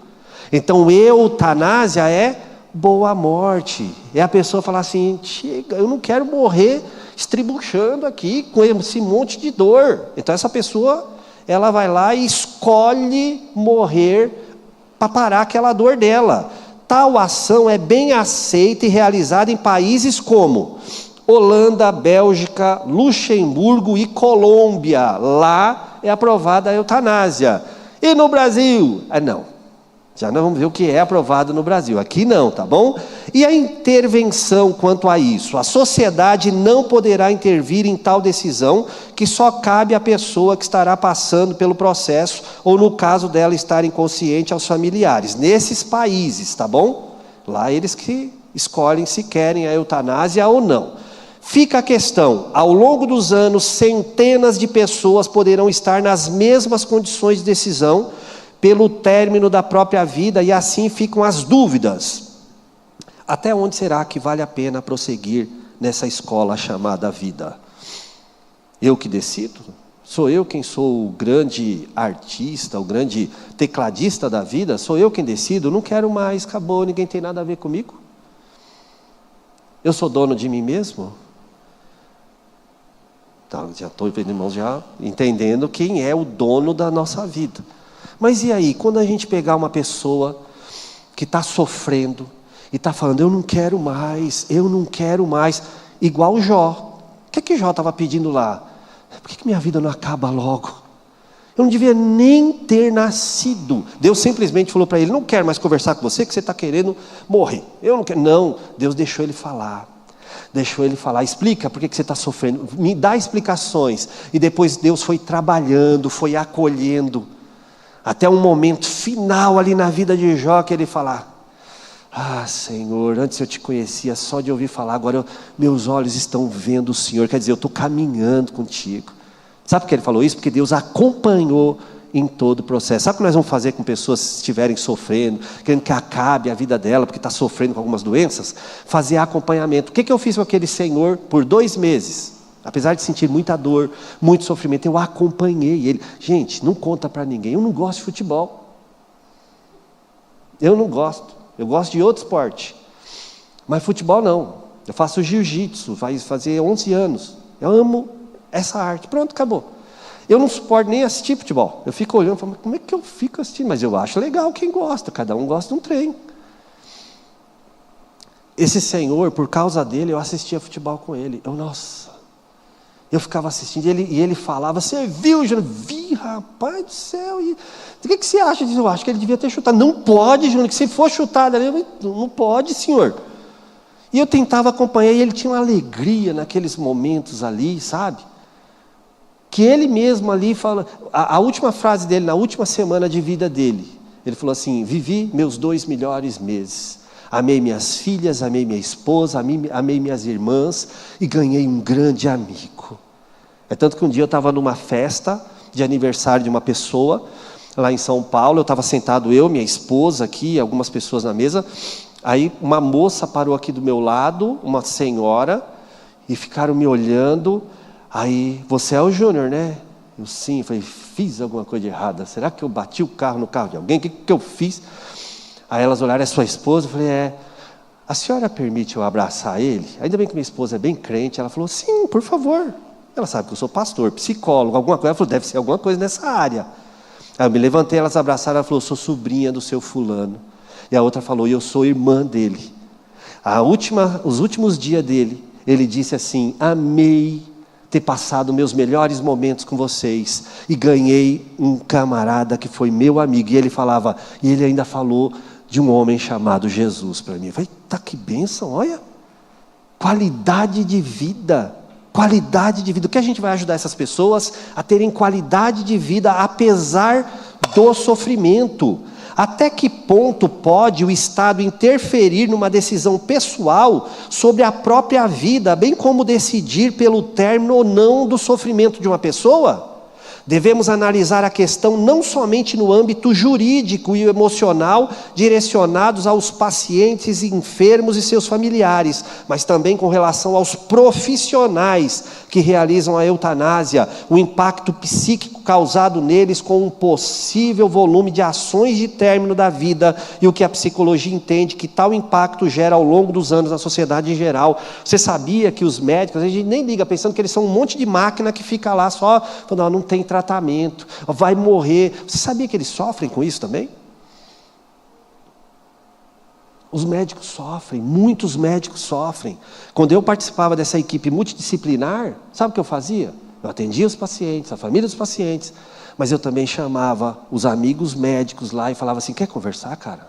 Então eutanásia é boa morte. É a pessoa falar assim, chega, eu não quero morrer estribuchando aqui com esse monte de dor. Então essa pessoa, ela vai lá e escolhe morrer para parar aquela dor dela. Tal ação é bem aceita e realizada em países como Holanda, Bélgica, Luxemburgo e Colômbia. Lá é aprovada a eutanásia. E no Brasil? Não. Já nós vamos ver o que é aprovado no Brasil. Aqui não, tá bom? E a intervenção quanto a isso? A sociedade não poderá intervir em tal decisão, que só cabe à pessoa que estará passando pelo processo, ou no caso dela estar inconsciente, aos familiares. Nesses países, tá bom? Lá eles que escolhem se querem a eutanásia ou não. Fica a questão, ao longo dos anos, centenas de pessoas poderão estar nas mesmas condições de decisão, pelo término da própria vida, e assim ficam as dúvidas. Até onde será que vale a pena prosseguir nessa escola chamada vida? Eu que decido? Sou eu quem sou o grande artista, o grande tecladista da vida? Sou eu quem decido? Não quero mais, acabou, ninguém tem nada a ver comigo? Eu sou dono de mim mesmo? Então, já estou, irmãos, já entendendo quem é o dono da nossa vida. Mas e aí, quando a gente pegar uma pessoa que está sofrendo e está falando, eu não quero mais, igual o Jó. O que Jó estava pedindo lá? Por que minha vida não acaba logo? Eu não devia nem ter nascido. Deus simplesmente falou para ele, não quero mais conversar com você, que você está querendo morrer. Eu não quero. Não, Deus deixou ele falar. Explica por que você está sofrendo, me dá explicações. E depois Deus foi trabalhando, foi acolhendo, até um momento final ali na vida de Jó, que ele falar, Senhor, antes eu te conhecia só de ouvir falar, agora meus olhos estão vendo o Senhor, quer dizer, eu estou caminhando contigo. Sabe por que ele falou isso? Porque Deus acompanhou em todo o processo. Sabe o que nós vamos fazer com pessoas que estiverem sofrendo, querendo que acabe a vida dela, porque está sofrendo com algumas doenças? Fazer acompanhamento. O que eu fiz com aquele senhor por 2 meses? Apesar de sentir muita dor, muito sofrimento, eu acompanhei ele. Gente, não conta para ninguém, eu não gosto de futebol. Eu não gosto. Eu gosto de outro esporte. Mas futebol não. Eu faço jiu-jitsu, vai fazer 11 anos. Eu amo essa arte. Pronto, acabou. Eu não suporto nem assistir futebol. Eu fico olhando e falo, como é que eu fico assistindo? Mas eu acho legal quem gosta, cada um gosta de um trem. Esse senhor, por causa dele, eu assistia futebol com ele. Eu ficava assistindo, e ele falava, você viu, Júnior? Vi, rapaz do céu. E o que você acha disso? Eu acho que ele devia ter chutado. Não pode, Júnior, que se for chutado ali, não pode, senhor. E eu tentava acompanhar, e ele tinha uma alegria naqueles momentos ali, sabe? Que ele mesmo ali fala, a última frase dele, na última semana de vida dele, ele falou assim, vivi meus 2 melhores meses. Amei minhas filhas, amei minha esposa, amei minhas irmãs e ganhei um grande amigo. É tanto que um dia eu estava numa festa de aniversário de uma pessoa, lá em São Paulo, eu estava sentado, minha esposa aqui, algumas pessoas na mesa, aí uma moça parou aqui do meu lado, uma senhora, e ficaram me olhando, aí, você é o Júnior, né? Eu sim, falei, fiz alguma coisa de errada, será que eu bati o carro no carro de alguém? O que eu fiz? Aí elas olharam, é sua esposa? Eu falei, a senhora permite eu abraçar ele? Ainda bem que minha esposa é bem crente. Ela falou, sim, por favor. Ela sabe que eu sou pastor, psicólogo, alguma coisa. Ela falou, deve ser alguma coisa nessa área. Aí eu me levantei, elas abraçaram, ela falou, eu sou sobrinha do seu fulano. E a outra falou, eu sou irmã dele. Os últimos dias dele, ele disse assim, amei ter passado meus melhores momentos com vocês, e ganhei um camarada que foi meu amigo, e ele ainda falou de um homem chamado Jesus para mim. Eu falei, tá, que bênção, olha, qualidade de vida, o que a gente vai ajudar essas pessoas a terem qualidade de vida, apesar do sofrimento? Até que ponto pode o Estado interferir numa decisão pessoal sobre a própria vida, bem como decidir pelo término ou não do sofrimento de uma pessoa? Devemos analisar a questão não somente no âmbito jurídico e emocional, direcionados aos pacientes enfermos e seus familiares, mas também com relação aos profissionais que realizam a eutanásia, o impacto psíquico causado neles com um possível volume de ações de término da vida, e o que a psicologia entende que tal impacto gera ao longo dos anos na sociedade em geral. Você sabia que os médicos, a gente nem liga, pensando que eles são um monte de máquina que fica lá só falando, não tem tratamento, vai morrer. Você sabia que eles sofrem com isso também? Os médicos sofrem, muitos médicos sofrem. Quando eu participava dessa equipe multidisciplinar, sabe o que eu fazia? Eu atendia os pacientes, a família dos pacientes, mas eu também chamava os amigos médicos lá e falava assim, quer conversar, cara?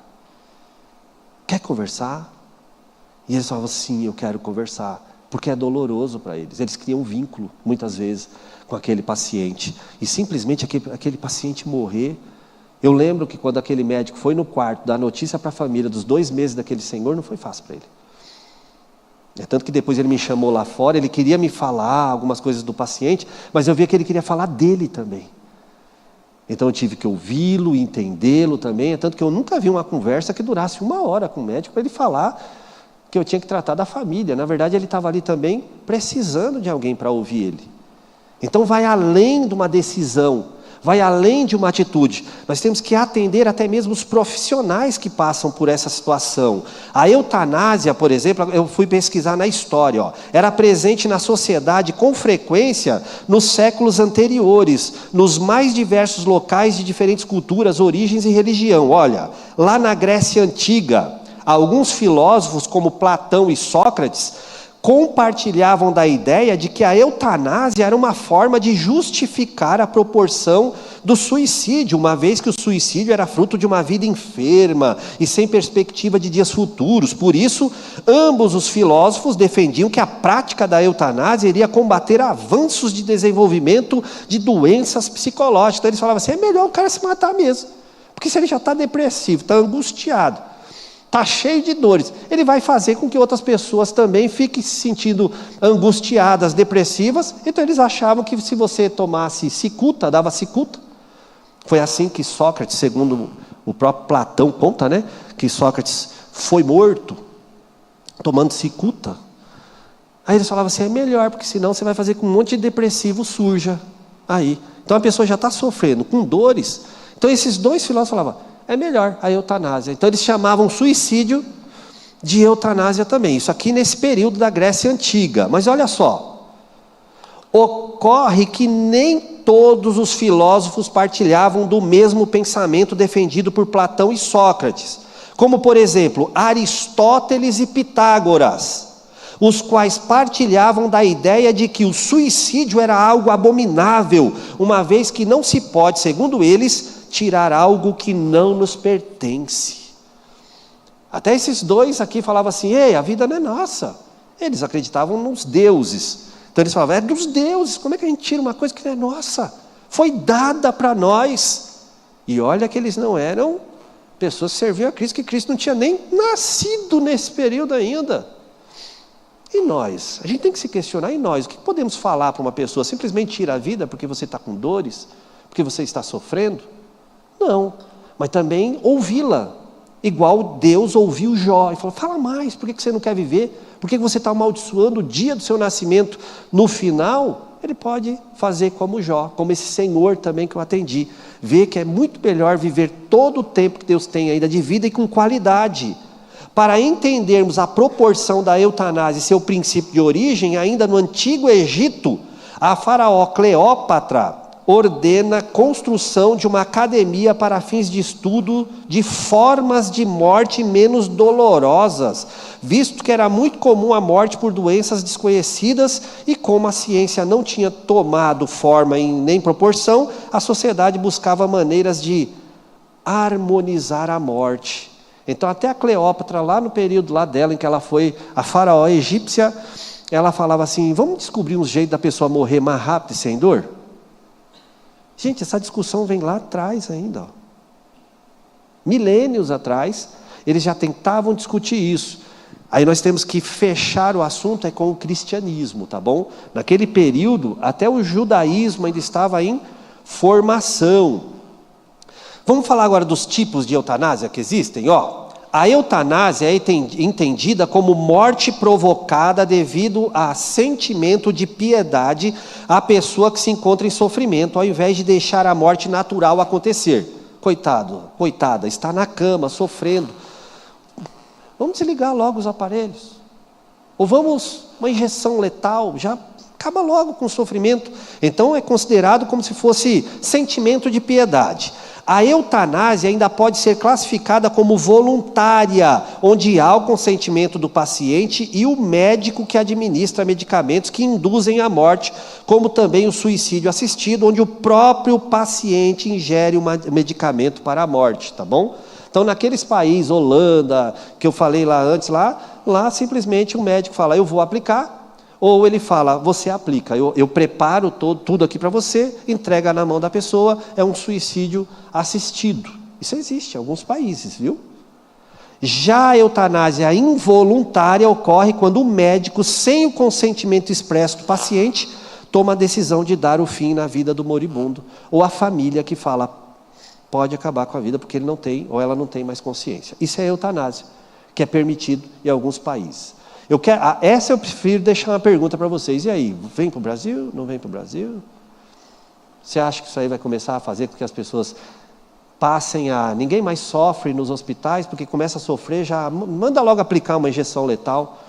Quer conversar? E eles falavam, sim, eu quero conversar, porque é doloroso para eles. Eles criam um vínculo, muitas vezes, com aquele paciente, e simplesmente aquele paciente morrer. Eu lembro que quando aquele médico foi no quarto dar notícia para a família dos 2 meses daquele senhor, não foi fácil para ele. É tanto que depois ele me chamou lá fora, ele queria me falar algumas coisas do paciente, mas eu via que ele queria falar dele também. Então eu tive que ouvi-lo, entendê-lo também, é tanto que eu nunca vi uma conversa que durasse 1 hora com o médico para ele falar que eu tinha que tratar da família. Na verdade, ele estava ali também precisando de alguém para ouvir ele. Então vai além de uma decisão, vai além de uma atitude. Nós temos que atender até mesmo os profissionais que passam por essa situação. A eutanásia, por exemplo, eu fui pesquisar na história, era presente na sociedade com frequência nos séculos anteriores, nos mais diversos locais de diferentes culturas, origens e religião. Olha, lá na Grécia Antiga, alguns filósofos como Platão e Sócrates compartilhavam da ideia de que a eutanásia era uma forma de justificar a proporção do suicídio, uma vez que o suicídio era fruto de uma vida enferma e sem perspectiva de dias futuros. Por isso, ambos os filósofos defendiam que a prática da eutanásia iria combater avanços de desenvolvimento de doenças psicológicas. Então eles falavam assim, é melhor o cara se matar mesmo, porque se ele já está depressivo, está angustiado, está cheio de dores, ele vai fazer com que outras pessoas também fiquem se sentindo angustiadas, depressivas. Então eles achavam que se você tomasse cicuta, dava cicuta. Foi assim que Sócrates, segundo o próprio Platão conta, que Sócrates foi morto tomando cicuta. Aí eles falavam assim, é melhor, porque senão você vai fazer com um monte de depressivo surja aí. Então a pessoa já está sofrendo com dores. Então esses 2 filósofos falavam, é melhor a eutanásia. Então eles chamavam suicídio de eutanásia também. Isso aqui nesse período da Grécia Antiga. Mas olha só, ocorre que nem todos os filósofos partilhavam do mesmo pensamento defendido por Platão e Sócrates. Como, por exemplo, Aristóteles e Pitágoras, os quais partilhavam da ideia de que o suicídio era algo abominável, uma vez que não se pode, segundo eles, tirar algo que não nos pertence. Até esses 2 aqui falavam assim, ei, a vida não é nossa. Eles acreditavam nos deuses. Então eles falavam, é dos deuses, como é que a gente tira uma coisa que não é nossa? Foi dada para nós. E olha que eles não eram pessoas que serviam a Cristo, que Cristo não tinha nem nascido nesse período ainda. E nós? A gente tem que se questionar, e nós? O que podemos falar para uma pessoa? Simplesmente tira a vida porque você está com dores? Porque você está sofrendo? Não, mas também ouvi-la, igual Deus ouviu Jó, e falou, fala mais, por que você não quer viver? Por que você está amaldiçoando o dia do seu nascimento? No final, ele pode fazer como Jó, como esse senhor também que eu atendi, ver que é muito melhor viver todo o tempo que Deus tem ainda de vida e com qualidade. Para entendermos a proporção da eutanásia e seu princípio de origem, ainda no Antigo Egito, a faraó Cleópatra ordena a construção de uma academia para fins de estudo de formas de morte menos dolorosas, visto que era muito comum a morte por doenças desconhecidas e como a ciência não tinha tomado forma nem proporção, a sociedade buscava maneiras de harmonizar a morte. Então até a Cleópatra, lá no período lá dela, em que ela foi a faraó egípcia, ela falava assim, vamos descobrir um jeito da pessoa morrer mais rápido e sem dor? Gente, essa discussão vem lá atrás ainda. Ó. Milênios atrás, eles já tentavam discutir isso. Aí nós temos que fechar o assunto com o cristianismo, tá bom? Naquele período, até o judaísmo ainda estava em formação. Vamos falar agora dos tipos de eutanásia que existem? Ó, a eutanásia é entendida como morte provocada devido a sentimento de piedade à pessoa que se encontra em sofrimento, ao invés de deixar a morte natural acontecer. Coitado, coitada, está na cama, sofrendo. Vamos desligar logo os aparelhos. Ou vamos, uma injeção letal, já acaba logo com o sofrimento. Então é considerado como se fosse sentimento de piedade. A eutanásia ainda pode ser classificada como voluntária, onde há o consentimento do paciente e o médico que administra medicamentos que induzem a morte, como também o suicídio assistido, onde o próprio paciente ingere um medicamento para a morte, tá bom? Então, naqueles países, Holanda, que eu falei lá antes, lá simplesmente o médico fala, eu vou aplicar, ou ele fala, você aplica, eu preparo tudo aqui para você, entrega na mão da pessoa, é um suicídio assistido. Isso existe em alguns países, viu? Já a eutanásia involuntária ocorre quando o médico, sem o consentimento expresso do paciente, toma a decisão de dar o fim na vida do moribundo, ou a família que fala, pode acabar com a vida porque ele não tem, ou ela não tem mais consciência. Isso é eutanásia, que é permitido em alguns países. Essa eu prefiro deixar uma pergunta para vocês. E aí, vem para o Brasil? Não vem para o Brasil? Você acha que isso aí vai começar a fazer com que as pessoas passem a... Ninguém mais sofre nos hospitais, porque começa a sofrer, já manda logo aplicar uma injeção letal.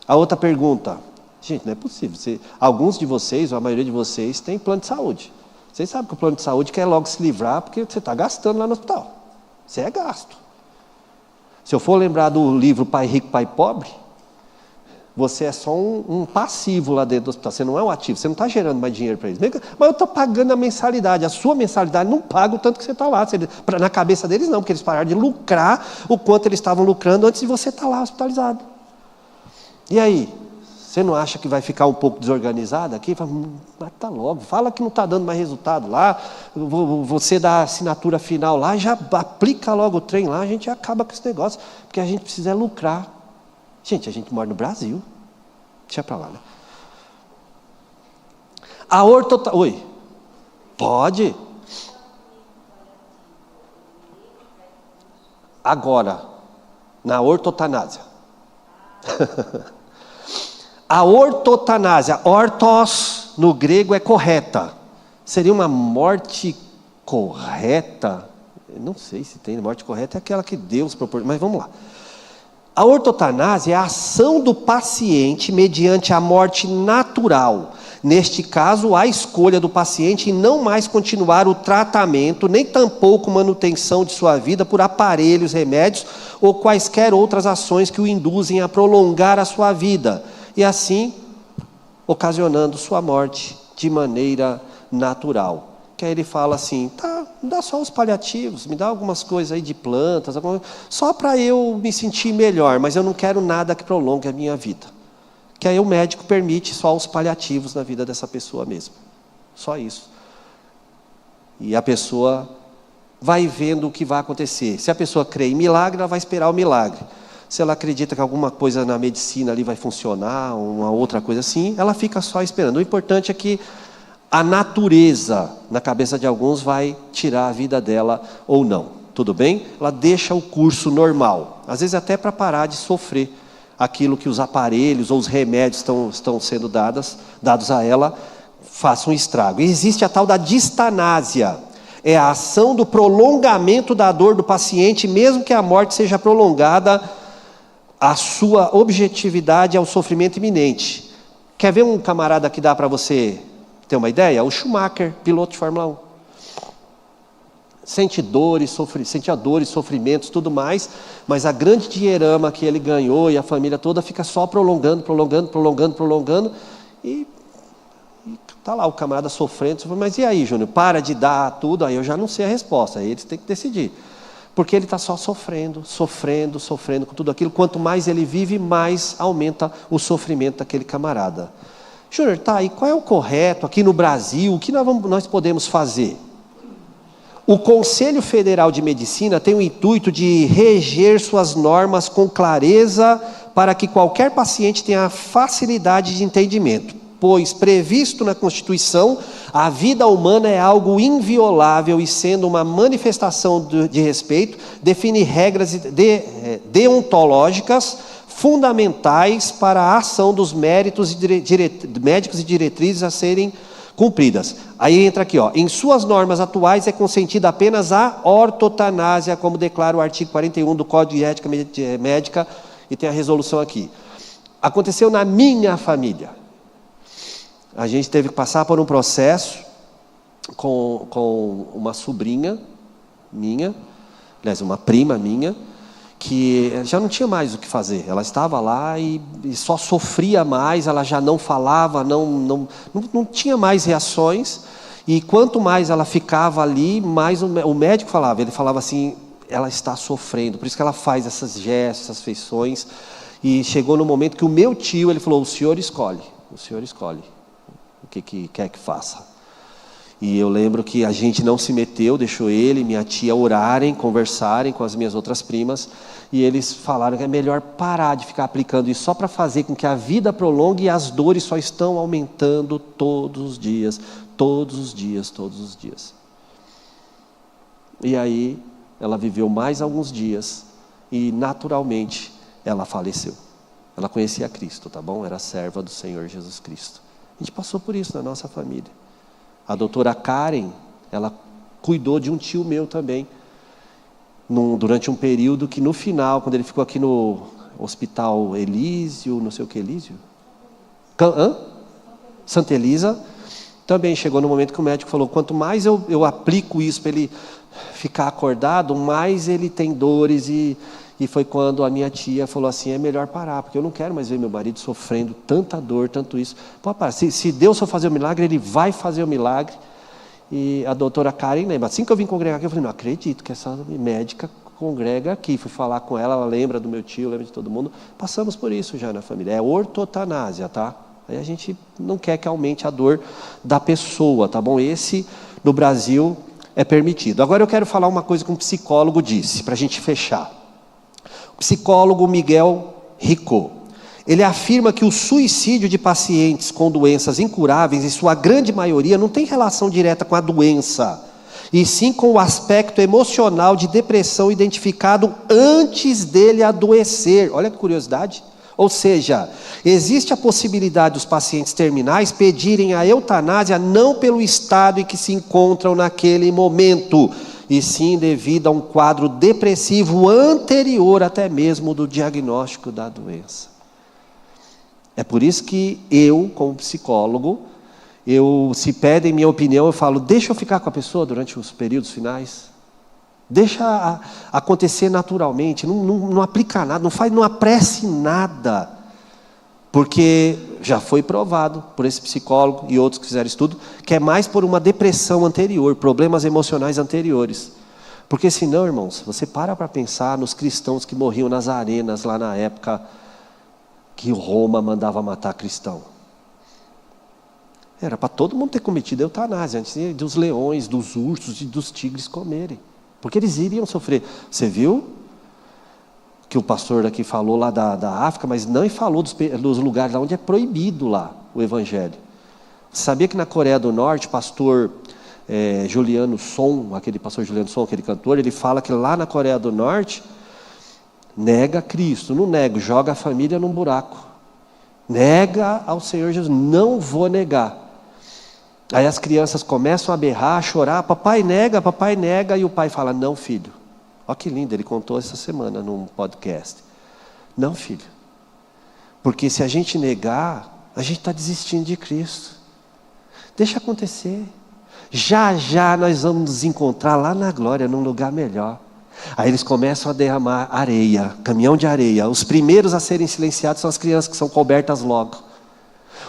A outra pergunta. Gente, não é possível. Alguns de vocês, ou a maioria de vocês, tem plano de saúde. Vocês sabem que o plano de saúde quer logo se livrar, porque você está gastando lá no hospital. Você é gasto. Se eu for lembrar do livro Pai Rico, Pai Pobre, você é só um passivo lá dentro do hospital, você não é um ativo, você não está gerando mais dinheiro para eles. Mas eu estou pagando a mensalidade, a sua mensalidade não paga o tanto que você está lá. Na cabeça deles não, porque eles pararam de lucrar o quanto eles estavam lucrando antes de você estar lá hospitalizado. E aí, você não acha que vai ficar um pouco desorganizado aqui? Mata logo, fala que não está dando mais resultado lá, você dá a assinatura final lá, já aplica logo o trem lá, a gente acaba com esse negócio, porque a gente precisa lucrar. Gente, a gente mora no Brasil. Deixa para lá, né? Oi. Pode. Agora, na ortotanásia. A ortotanásia, ortos, no grego é correta. Seria uma morte correta? Eu não sei se tem morte correta, é aquela que Deus propôs, mas vamos lá. A ortotanásia é a ação do paciente mediante a morte natural. Neste caso, a escolha do paciente em não mais continuar o tratamento, nem tampouco manutenção de sua vida por aparelhos, remédios ou quaisquer outras ações que o induzem a prolongar a sua vida, e assim, ocasionando sua morte de maneira natural. Que aí ele fala assim, tá, me dá só os paliativos, me dá algumas coisas aí de plantas, só para eu me sentir melhor, mas eu não quero nada que prolongue a minha vida. Que aí o médico permite só os paliativos na vida dessa pessoa mesmo. Só isso. E a pessoa vai vendo o que vai acontecer. Se a pessoa crê em milagre, ela vai esperar o milagre. Se ela acredita que alguma coisa na medicina ali vai funcionar, uma outra coisa assim, ela fica só esperando. O importante é que a natureza, na cabeça de alguns, vai tirar a vida dela ou não. Tudo bem? Ela deixa o curso normal. Às vezes até para parar de sofrer aquilo que os aparelhos ou os remédios estão sendo dados a ela, façam um estrago. E existe a tal da distanásia. É a ação do prolongamento da dor do paciente, mesmo que a morte seja prolongada, a sua objetividade é o sofrimento iminente. Quer ver um camarada que dá para você Tem uma ideia? O Schumacher, piloto de Fórmula 1. Sentia dores, sofrimentos, tudo mais, mas a grande dinheirama que ele ganhou e a família toda fica só prolongando, e está lá o camarada sofrendo. Mas e aí, Júnior, para de dar tudo? Aí eu já não sei a resposta, aí eles têm que decidir. Porque ele está só sofrendo com tudo aquilo. Quanto mais ele vive, mais aumenta o sofrimento daquele camarada. Júnior, tá, e qual é o correto aqui no Brasil? O que nós podemos fazer? O Conselho Federal de Medicina tem o intuito de reger suas normas com clareza para que qualquer paciente tenha facilidade de entendimento, pois previsto na Constituição, a vida humana é algo inviolável e, sendo uma manifestação de respeito, define regras deontológicas fundamentais para a ação dos médicos e diretrizes a serem cumpridas. Aí entra aqui, em suas normas atuais é consentida apenas a ortotanásia, como declara o artigo 41 do Código de Ética Médica, e tem a resolução aqui. Aconteceu na minha família. A gente teve que passar por um processo com uma sobrinha minha, aliás, uma prima minha, que já não tinha mais o que fazer. Ela estava lá e só sofria mais, ela já não falava, não tinha mais reações, e quanto mais ela ficava ali, mais o médico falava. Ele falava assim, ela está sofrendo, por isso que ela faz esses gestos, essas feições. E chegou no momento que o meu tio, ele falou, o senhor escolhe o que quer que faça. E eu lembro que a gente não se meteu, deixou ele e minha tia orarem, conversarem com as minhas outras primas, e eles falaram que é melhor parar de ficar aplicando isso só para fazer com que a vida prolongue, e as dores só estão aumentando todos os dias. E aí ela viveu mais alguns dias e naturalmente ela faleceu. Ela conhecia Cristo, tá bom? Era serva do Senhor Jesus Cristo. A gente passou por isso na nossa família. A doutora Karen, ela cuidou de um tio meu também, durante um período que no final, quando ele ficou aqui no Hospital Elísio, não sei o que, Elísio? Santa Elisa, também chegou no momento que o médico falou, quanto mais eu aplico isso para ele ficar acordado, mais ele tem dores, e foi quando a minha tia falou assim, é melhor parar, porque eu não quero mais ver meu marido sofrendo tanta dor, tanto isso. Pode parar, se Deus for fazer o milagre, Ele vai fazer o milagre. E a doutora Karen lembra, assim que eu vim congregar aqui, eu falei, não acredito que essa médica congrega aqui. Fui falar com ela, ela lembra do meu tio, lembra de todo mundo. Passamos por isso já na família, é ortotanásia, tá? Aí a gente não quer que aumente a dor da pessoa, tá bom? Esse, no Brasil, é permitido. Agora eu quero falar uma coisa que um psicólogo disse, para a gente fechar. O psicólogo Miguel Rico, ele afirma que o suicídio de pacientes com doenças incuráveis, em sua grande maioria, não tem relação direta com a doença, e sim com o aspecto emocional de depressão identificado antes dele adoecer. Olha que curiosidade. Ou seja, existe a possibilidade dos pacientes terminais pedirem a eutanásia não pelo estado em que se encontram naquele momento, e sim devido a um quadro depressivo anterior até mesmo do diagnóstico da doença. É por isso que eu, como psicólogo, se pedem minha opinião, eu falo, deixa eu ficar com a pessoa durante os períodos finais. Deixa acontecer naturalmente, não aplica nada, não apresse nada. Porque já foi provado por esse psicólogo e outros que fizeram estudo, que é mais por uma depressão anterior, problemas emocionais anteriores. Porque senão, irmãos, você para pensar nos cristãos que morriam nas arenas lá na época que Roma mandava matar cristão. Era para todo mundo ter cometido eutanásia, antes dos leões, dos ursos e dos tigres comerem. Porque eles iriam sofrer. Você viu que o pastor aqui falou lá da África, mas não falou dos lugares lá onde é proibido lá o evangelho. Você sabia que na Coreia do Norte, pastor Juliano Som, aquele pastor Juliano Som, aquele cantor, ele fala que lá na Coreia do Norte, nega Cristo, não nega, joga a família num buraco. Nega ao Senhor Jesus, não vou negar. Aí as crianças começam a berrar, a chorar, papai nega, e o pai fala, não filho. Olha que lindo, ele contou essa semana num podcast. Não, filho. Porque se a gente negar, a gente está desistindo de Cristo. Deixa acontecer. Já já nós vamos nos encontrar lá na glória, num lugar melhor. Aí eles começam a derramar areia, caminhão de areia. Os primeiros a serem silenciados são as crianças que são cobertas logo.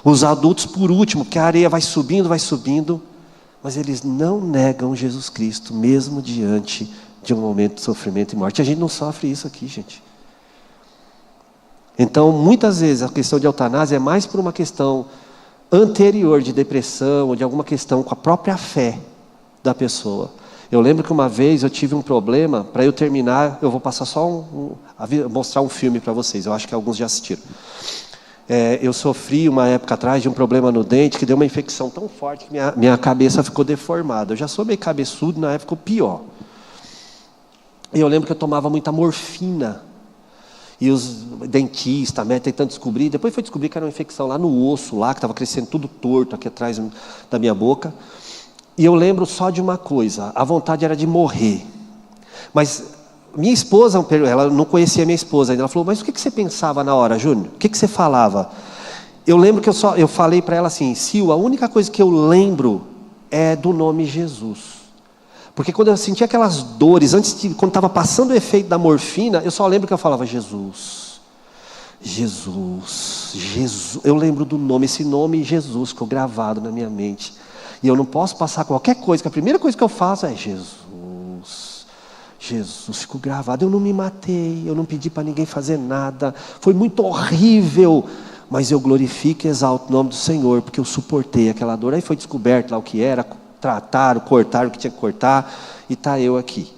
Os adultos por último, porque a areia vai subindo, mas eles não negam Jesus Cristo, mesmo diante de um momento de sofrimento e morte. A gente não sofre isso aqui, gente. Então, muitas vezes a questão de eutanásia é mais por uma questão anterior de depressão, ou de alguma questão com a própria fé da pessoa. Eu lembro que uma vez eu tive um problema, para eu terminar, eu vou passar só mostrar um filme para vocês, eu acho que alguns já assistiram. Eu sofri uma época atrás de um problema no dente, que deu uma infecção tão forte que minha cabeça ficou deformada. Eu já sou meio cabeçudo, na época ficou pior. E eu lembro que eu tomava muita morfina. E os dentistas, tentando descobrir. Depois foi descobrir que era uma infecção lá no osso, lá que estava crescendo tudo torto aqui atrás da minha boca. E eu lembro só de uma coisa: a vontade era de morrer. Mas minha esposa, ela não conhecia minha esposa ainda. Ela falou: mas o que você pensava na hora, Júnior? O que você falava? Eu lembro que eu falei para ela assim: Sil, a única coisa que eu lembro é do nome Jesus. Porque quando eu sentia aquelas dores, quando estava passando o efeito da morfina, eu só lembro que eu falava Jesus, Jesus, Jesus. Eu lembro do nome, esse nome Jesus ficou gravado na minha mente. E eu não posso passar qualquer coisa, que a primeira coisa que eu faço é Jesus, Jesus, ficou gravado. Eu não me matei, eu não pedi para ninguém fazer nada, foi muito horrível, mas eu glorifico e exalto o nome do Senhor, porque eu suportei aquela dor. Aí foi descoberto lá o que era, trataram, cortaram o que tinha que cortar, e está eu aqui.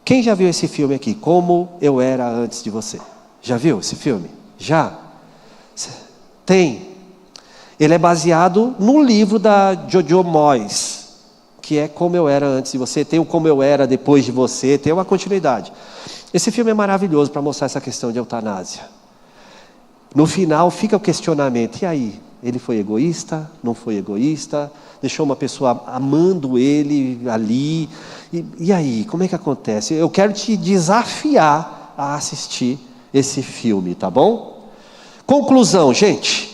Quem já viu esse filme aqui? Como Eu Era Antes de Você? Já viu esse filme? Já? Tem. Ele é baseado no livro da Jojo Moyes, que é Como Eu Era Antes de Você. Tem o Como Eu Era Depois de Você, tem uma continuidade. Esse filme é maravilhoso para mostrar essa questão de eutanásia. No final fica o questionamento: e aí? Ele foi egoísta? Não foi egoísta? Deixou uma pessoa amando ele ali? E aí, como é que acontece? Eu quero te desafiar a assistir esse filme, tá bom? Conclusão, gente.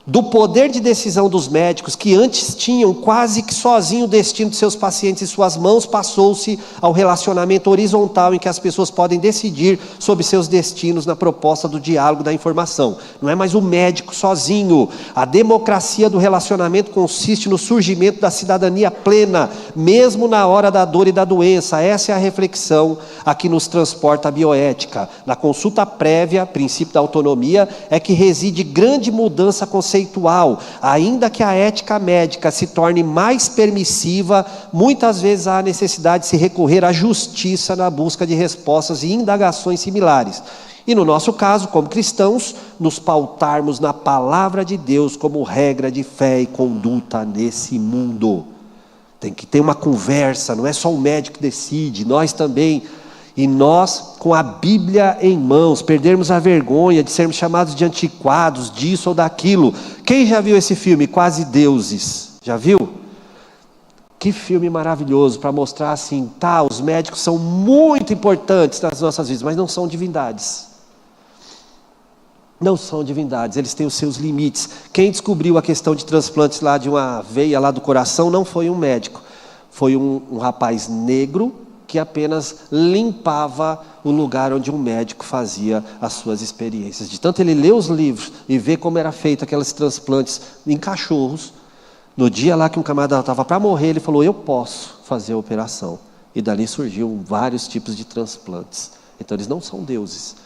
Do poder de decisão dos médicos, que antes tinham quase que sozinho o destino de seus pacientes em suas mãos, passou-se ao relacionamento horizontal, em que as pessoas podem decidir sobre seus destinos na proposta do diálogo da informação. Não é mais o médico sozinho. A democracia do relacionamento consiste no surgimento da cidadania plena, mesmo na hora da dor e da doença. Essa é a reflexão a que nos transporta a bioética. Na consulta prévia, princípio da autonomia, é que reside grande mudança conceitual. Ainda que a ética médica se torne mais permissiva, muitas vezes há a necessidade de se recorrer à justiça na busca de respostas e indagações similares. E no nosso caso, como cristãos, nos pautarmos na palavra de Deus como regra de fé e conduta nesse mundo. Tem que ter uma conversa, não é só o médico que decide, nós também. E nós, com a Bíblia em mãos, perdermos a vergonha de sermos chamados de antiquados, disso ou daquilo. Quem já viu esse filme, Quase Deuses? Já viu? Que filme maravilhoso para mostrar assim, os médicos são muito importantes nas nossas vidas, mas não são divindades. Não são divindades, eles têm os seus limites. Quem descobriu a questão de transplantes lá de uma veia lá do coração não foi um médico, foi um rapaz negro, que apenas limpava o lugar onde um médico fazia as suas experiências. De tanto ele ler os livros e ver como era feito aqueles transplantes em cachorros, no dia lá que um camarada estava para morrer, ele falou: eu posso fazer a operação. E dali surgiu vários tipos de transplantes. Então eles não são deuses.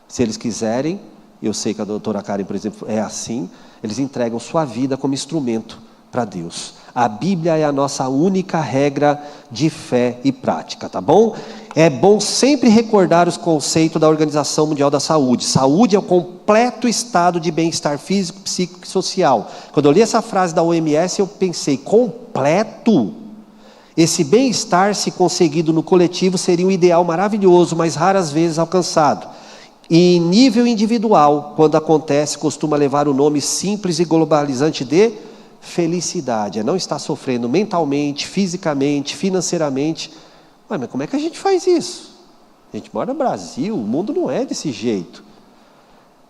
Se eles quiserem, eu sei que a doutora Karen, por exemplo, é assim, eles entregam sua vida como instrumento para Deus. A Bíblia é a nossa única regra de fé e prática, tá bom? É bom sempre recordar os conceitos da Organização Mundial da Saúde. Saúde é o completo estado de bem-estar físico, psíquico e social. Quando eu li essa frase da OMS, eu pensei: completo? Esse bem-estar, se conseguido no coletivo, seria um ideal maravilhoso, mas raras vezes alcançado. E em nível individual, quando acontece, costuma levar o nome simples e globalizante de felicidade. É não estar sofrendo mentalmente, fisicamente, financeiramente. Mas como é que a gente faz isso? A gente mora no Brasil, o mundo não é desse jeito.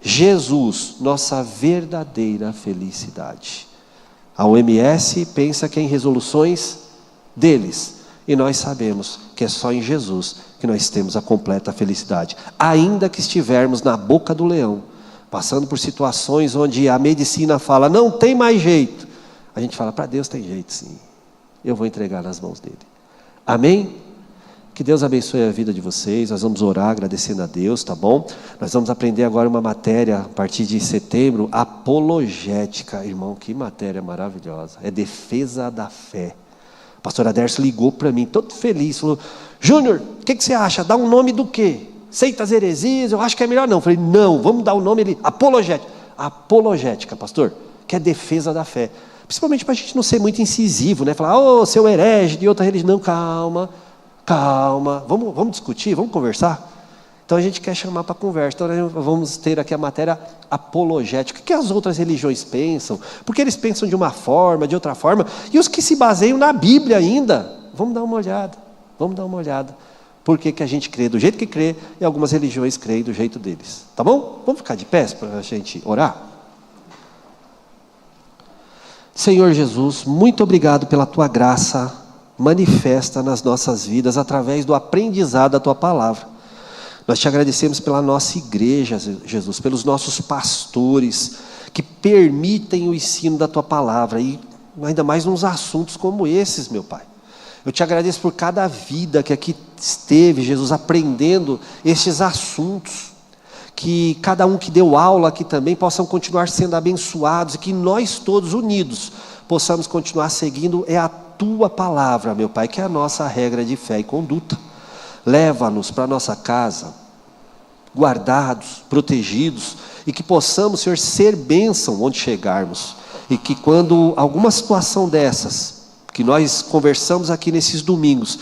Jesus, nossa verdadeira felicidade. A OMS pensa que é em resoluções deles. E nós sabemos que é só em Jesus que nós temos a completa felicidade. Ainda que estivermos na boca do leão, passando por situações onde a medicina fala, não tem mais jeito. A gente fala, para Deus tem jeito sim. Eu vou entregar nas mãos dele. Amém? Que Deus abençoe a vida de vocês. Nós vamos orar agradecendo a Deus, tá bom? Nós vamos aprender agora uma matéria, a partir de setembro, apologética. Irmão, que matéria maravilhosa. É defesa da fé. A pastora Dércio ligou para mim, todo feliz, falou, Júnior, o que você acha? Dá um nome do quê? Seitas, heresias? Eu acho que é melhor não. Eu falei, não, vamos dar o nome ali, apologética. Apologética, pastor, que é defesa da fé. Principalmente para a gente não ser muito incisivo, né? Falar, ô, seu herege de outra religião. Não, calma, vamos discutir, vamos conversar? Então a gente quer chamar para conversa. Então nós vamos ter aqui a matéria apologética. O que as outras religiões pensam? Porque eles pensam de uma forma, de outra forma. E os que se baseiam na Bíblia ainda. Vamos dar uma olhada. Por que a gente crê do jeito que crê e algumas religiões creem do jeito deles. Tá bom? Vamos ficar de pé para a gente orar? Senhor Jesus, muito obrigado pela Tua graça manifesta nas nossas vidas através do aprendizado da Tua palavra. Nós te agradecemos pela nossa igreja, Jesus, pelos nossos pastores que permitem o ensino da Tua palavra e ainda mais nos assuntos como esses, meu Pai. Eu te agradeço por cada vida que aqui esteve, Jesus, aprendendo estes assuntos. Que cada um que deu aula aqui também possam continuar sendo abençoados e que nós todos unidos possamos continuar seguindo a Tua palavra, meu Pai, que é a nossa regra de fé e conduta. Leva-nos para a nossa casa, guardados, protegidos, e que possamos, Senhor, ser bênção onde chegarmos. E que quando alguma situação dessas, que nós conversamos aqui nesses domingos,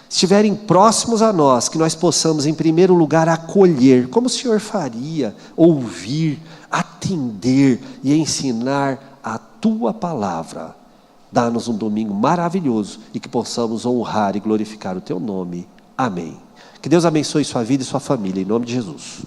estiverem próximos a nós, que nós possamos em primeiro lugar acolher, como o Senhor faria, ouvir, atender e ensinar a Tua palavra. Dá-nos um domingo maravilhoso e que possamos honrar e glorificar o Teu nome. Amém. Que Deus abençoe sua vida e sua família, em nome de Jesus.